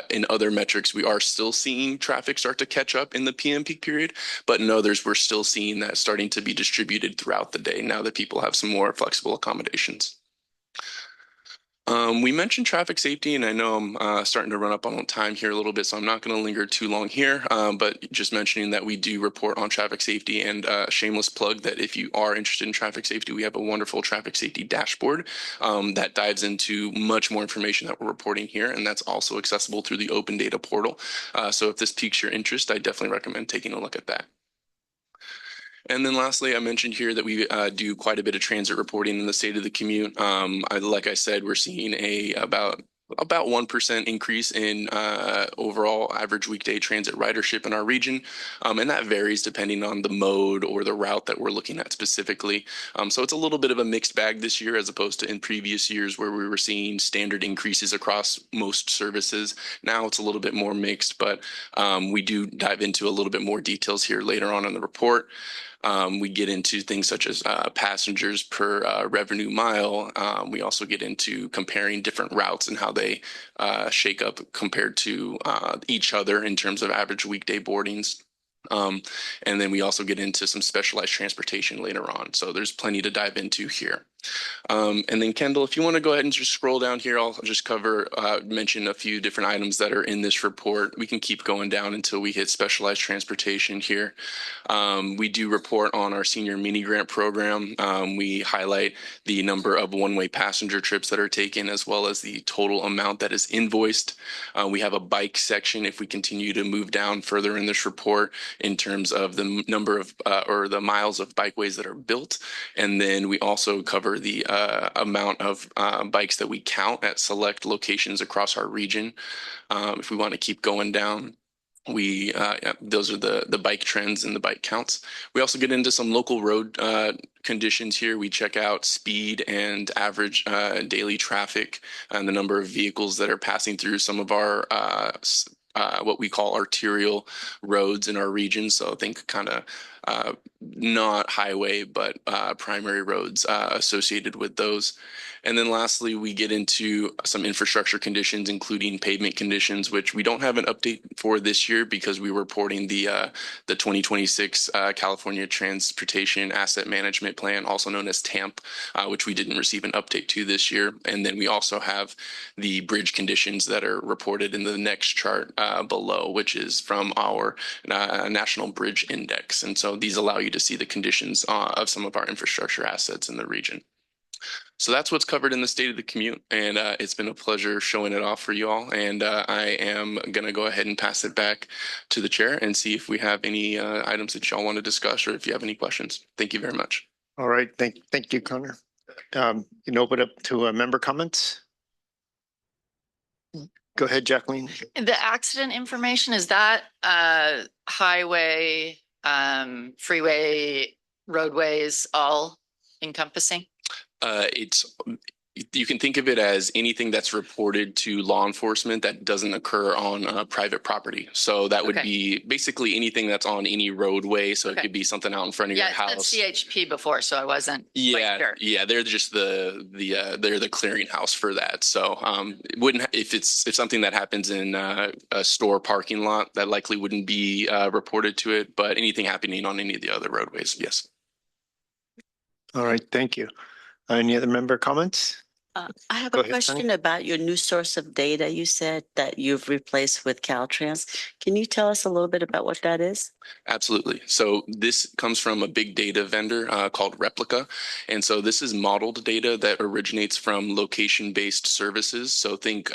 in other metrics, we are still seeing traffic start to catch up in the PM peak period, but in others, we're still seeing that starting to be distributed throughout the day now that people have some more flexible accommodations. We mentioned traffic safety, and I know I'm starting to run up on time here a little bit, so I'm not going to linger too long here, but just mentioning that we do report on traffic safety, and shameless plug that if you are interested in traffic safety, we have a wonderful traffic safety dashboard that dives into much more information that we're reporting here, and that's also accessible through the open data portal. So if this piques your interest, I definitely recommend taking a look at that. And then lastly, I mentioned here that we do quite a bit of transit reporting in the state of the commute. Like I said, we're seeing about 1% increase in overall average weekday transit ridership in our region. And that varies depending on the mode or the route that we're looking at specifically. So it's a little bit of a mixed bag this year as opposed to in previous years where we were seeing standard increases across most services. Now it's a little bit more mixed, but we do dive into a little bit more details here later on in the report. We get into things such as passengers per revenue mile. We also get into comparing different routes and how they shake up compared to each other in terms of average weekday boardings. And then we also get into some specialized transportation later on. So there's plenty to dive into here. And then Kendall, if you want to go ahead and just scroll down here, I'll just mention a few different items that are in this report. We can keep going down until we hit specialized transportation here. We do report on our senior mini grant program. We highlight the number of one-way passenger trips that are taken, as well as the total amount that is invoiced. We have a bike section if we continue to move down further in this report in terms of the number of or the miles of bikeways that are built. And then we also cover the amount of bikes that we count at select locations across our region. If we want to keep going down, those are the bike trends and the bike counts. We also get into some local road conditions here. We check out speed and average daily traffic and the number of vehicles that are passing through some of our what we call arterial roads in our region. So think kind of not highway, but primary roads associated with those. And then lastly, we get into some infrastructure conditions, including pavement conditions, which we don't have an update for this year because we were reporting the 2026 California Transportation Asset Management Plan, also known as TAMP, which we didn't receive an update to this year. And then we also have the bridge conditions that are reported in the next chart below, which is from our National Bridge Index. And so these allow you to see the conditions of some of our infrastructure assets in the region. So that's what's covered in the State of the Commute, and it's been a pleasure showing it off for you all. And I am going to go ahead and pass it back to the chair and see if we have any items that y'all want to discuss or if you have any questions. Thank you very much. All right. Thank you, Connor. You can open up to member comments. Go ahead, Jacqueline. The accident information, is that highway, freeway, roadways, all encompassing? You can think of it as anything that's reported to law enforcement that doesn't occur on private property. So that would be basically anything that's on any roadway. So it could be something out in front of your house. Yeah, CHP before, so I wasn't quite sure. Yeah, they're just they're the clearinghouse for that. So it wouldn't, if something that happens in a store parking lot, that likely wouldn't be reported to it. But anything happening on any of the other roadways, yes. All right, thank you. Any other member comments? I have a question about your new source of data. You said that you've replaced with Caltrans. Can you tell us a little bit about what that is? Absolutely. So this comes from a big data vendor called Replica. And so this is modeled data that originates from location-based services. So think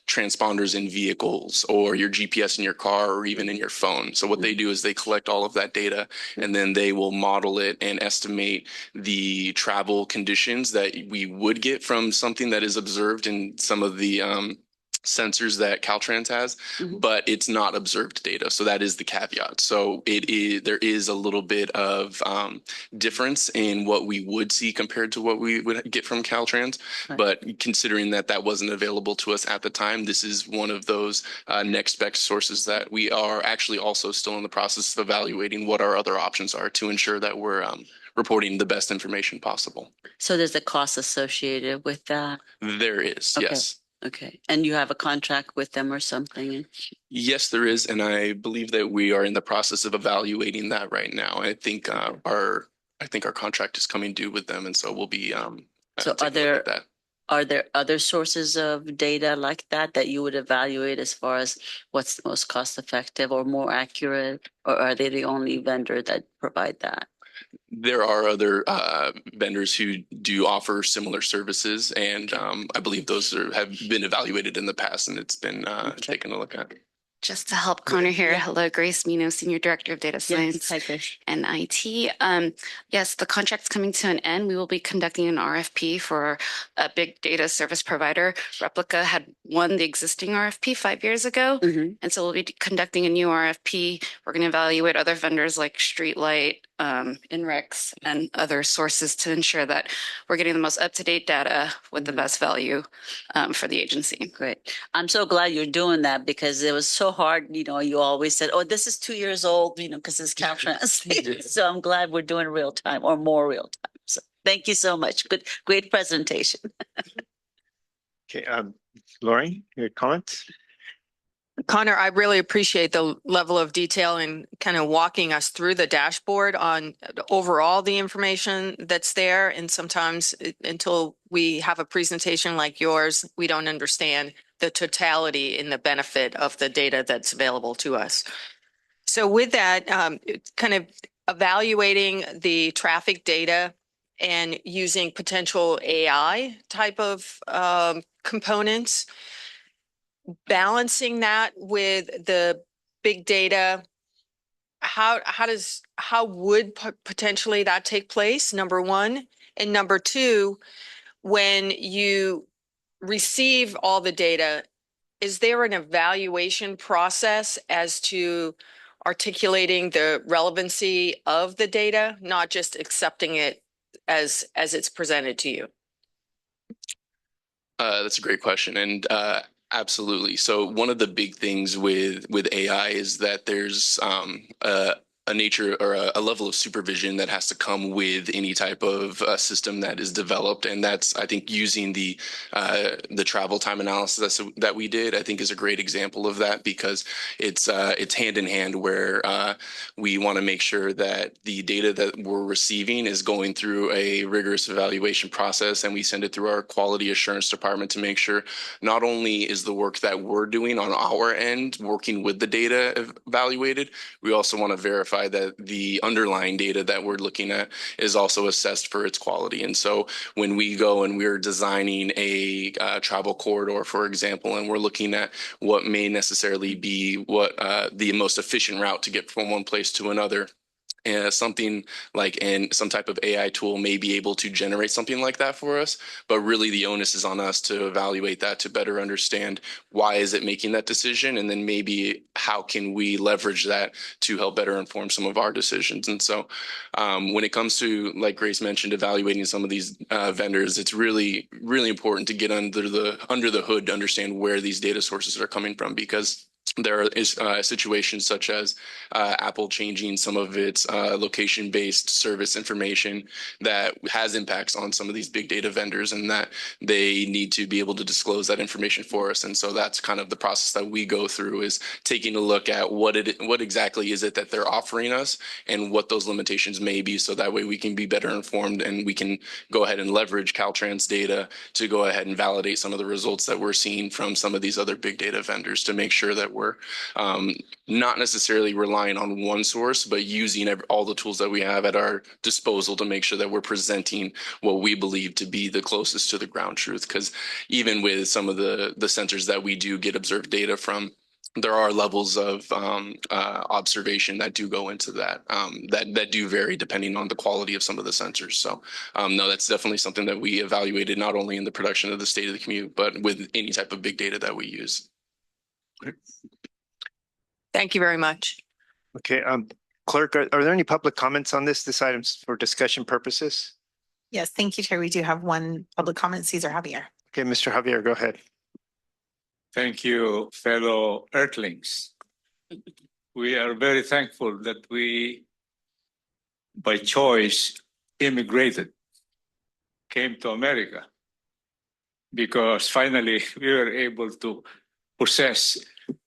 transponders in vehicles or your GPS in your car or even in your phone. So what they do is they collect all of that data and then they will model it and estimate the travel conditions that we would get from something that is observed in some of the sensors that Caltrans has, but it's not observed data. So that is the caveat. So there is a little bit of difference in what we would see compared to what we would get from Caltrans. Right. But considering that wasn't available to us at the time, this is one of those next best sources that we are actually also still in the process of evaluating what our other options are to ensure that we're reporting the best information possible. So there's a cost associated with that? There is, okay. Yes. Okay. And you have a contract with them or something? Yes, there is. And I believe that we are in the process of evaluating that right now. I think our contract is coming due with them. And so we'll be so are there other sources of data like that you would evaluate as far as what's the most cost effective or more accurate, or are they the only vendor that provide that? There are other vendors who do offer similar services, and I believe those have been evaluated in the past, and it's been taken a look at. Just to help Connor here. Hello, Grace Mino, Senior Director of Data Science and IT. Yes, the contract's coming to an end. We will be conducting an RFP for a big data service provider. Replica had won the existing RFP 5 years ago. And so we'll be conducting a new RFP. We're going to evaluate other vendors like Streetlight, INREX, and other sources to ensure that we're getting the most up-to-date data with the best value for the agency. Great. I'm so glad you're doing that because it was so hard. You always said, oh, this is 2 years old, because it's Caltrans. So I'm glad we're doing real time or more real time. So thank you so much. Great presentation. Okay, Lori, your comments? Connor, I really appreciate the level of detail and kind of walking us through the dashboard on overall the information that's there. And sometimes until we have a presentation like yours, we don't understand the totality and the benefit of the data that's available to us. So with that, kind of evaluating the traffic data and using potential AI type of components, balancing that with the big data, how would potentially that take place, number one? And number two, when you receive all the data, is there an evaluation process as to articulating the relevancy of the data, not just accepting it as it's presented to you? That's a great question. And absolutely. So one of the big things with AI is that there's a nature or a level of supervision that has to come with any type of system that is developed. And that's, I think, using the travel time analysis that we did, I think is a great example of that, because it's hand in hand where we want to make sure that the data that we're receiving is going through a rigorous evaluation process, and we send it through our quality assurance department to make sure not only is the work that we're doing on our end working with the data evaluated, we also want to verify that the underlying data that we're looking at is also assessed for its quality. And so when we go and we're designing a travel corridor, for example, and we're looking at what may necessarily be what the most efficient route to get from one place to another, something like some type of AI tool may be able to generate something like that for us, but really the onus is on us to evaluate that, to better understand why is it making that decision, and then maybe how can we leverage that to help better inform some of our decisions. And so when it comes to, like Grace mentioned, evaluating some of these vendors, it's really, really important to get under the hood to understand where these data sources are coming from, because there is situations such as Apple changing some of its location-based service information that has impacts on some of these big data vendors, and that they need to be able to disclose that information for us. And so that's kind of the process that we go through, is taking a look at what exactly is it that they're offering us and what those limitations may be, so that way we can be better informed and we can go ahead and leverage Caltrans data to go ahead and validate some of the results that we're seeing from some of these other big data vendors, to make sure that we're not necessarily relying on one source, but using all the tools that we have at our disposal to make sure that we're presenting what we believe to be the closest to the ground truth. Because even with some of the sensors that we do get observed data from, there are levels of observation that do go into that, that do vary depending on the quality of some of the sensors. So no, that's definitely something that we evaluated, not only in the production of the State of the Commute, but with any type of big data that we use. Thank you very much. Okay, Clerk, are there any public comments on this item's for discussion purposes? Yes, thank you, Chair. We do have one public comment, Cesar Javier. Okay, Mr. Javier, go ahead. Thank you, fellow Earthlings. We are very thankful that we, by choice, immigrated, came to America, because finally we were able to possess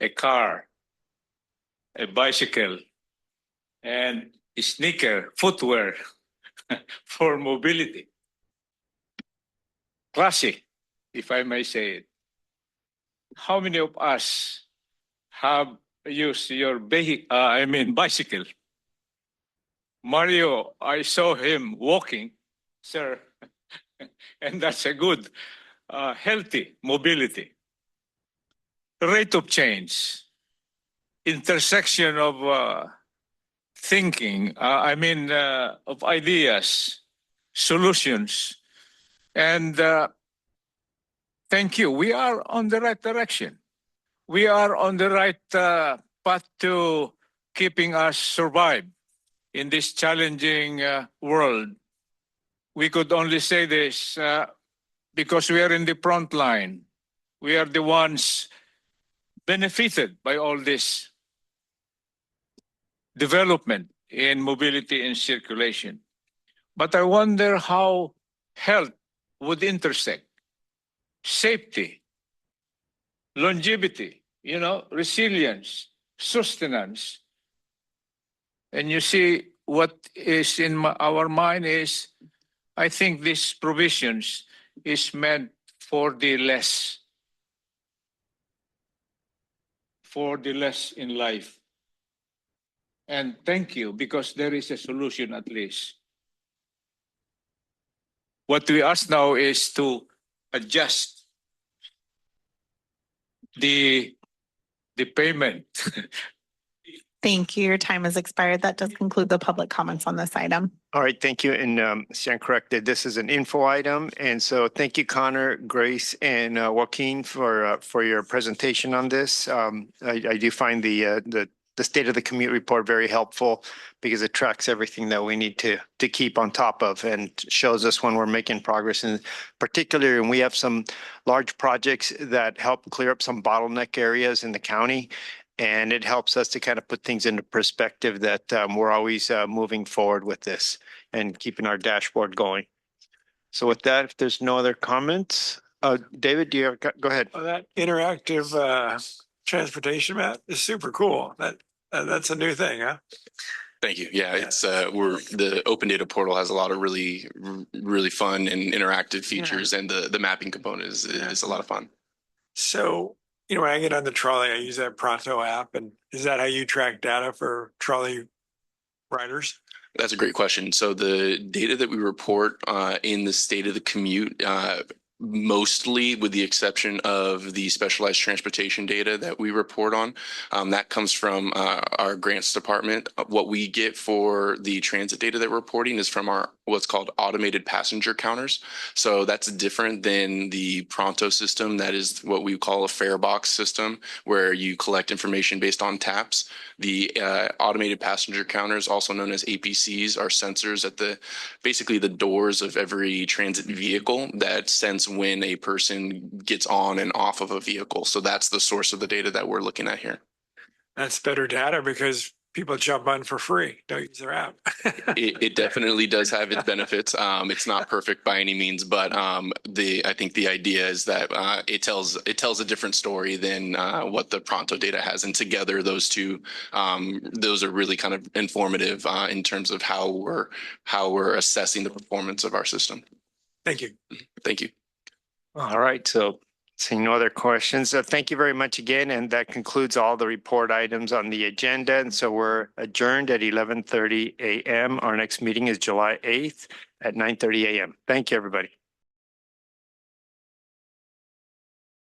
a car, a bicycle, and a sneaker, footwear for mobility. Classy, if I may say it. How many of us have used your bicycle? Mario, I saw him walking, sir, and that's a good, healthy mobility. Rate of change, intersection of thinking, of ideas, solutions, and thank you. We are on the right direction. We are on the right path to keeping us survive in this challenging world. We could only say this because we are in the front line. We are the ones benefited by all this development in mobility and circulation. But I wonder how health would intersect, safety, longevity, resilience, sustenance. And you see, what is in our mind is, I think these provisions is meant for the less in life. And thank you, because there is a solution at least. What we ask now is to adjust the payment. Thank you. Your time has expired. That does conclude the public comments on this item. All right, thank you. And stand corrected, this is an info item. And so thank you, Connor, Grace, and Joaquin for your presentation on this. I do find the state of the commute report very helpful because it tracks everything that we need to keep on top of and shows us when we're making progress. In particular, and we have some large projects that help clear up some bottleneck areas in the county. And it helps us to kind of put things into perspective that we're always moving forward with this and keeping our dashboard going. So with that, if there's no other comments, David, do you have, go ahead. Well, that interactive transportation map is super cool. That's a new thing, huh? Thank you. Yeah, it's the open data portal has a lot of really fun and interactive features, and the mapping component is a lot of fun. So, when I get on the trolley, I use that Pronto app. And is that how you track data for trolley riders? That's a great question. So the data that we report in the state of the commute, mostly with the exception of the specialized transportation data that we report on, that comes from our grants department. What we get for the transit data that we're reporting is from our what's called automated passenger counters. So that's different than the Pronto system. That is what we call a fare box system, where you collect information based on taps. The automated passenger counters, also known as APCs, are sensors at basically the doors of every transit vehicle that sense when a person gets on and off of a vehicle. So that's the source of the data that we're looking at here. That's better data because people jump on for free, don't use their app. It definitely does have its benefits. It's not perfect by any means, but I think the idea is that it tells a different story than what the Pronto data has, and together those two, those are really kind of informative in terms of how we're assessing the performance of our system. Thank you. Thank you. All right, so seeing no other questions, thank you very much again. And that concludes all the report items on the agenda. And so we're adjourned at 11:30 a.m. Our next meeting is July 8th at 9:30 a.m. Thank you, everybody.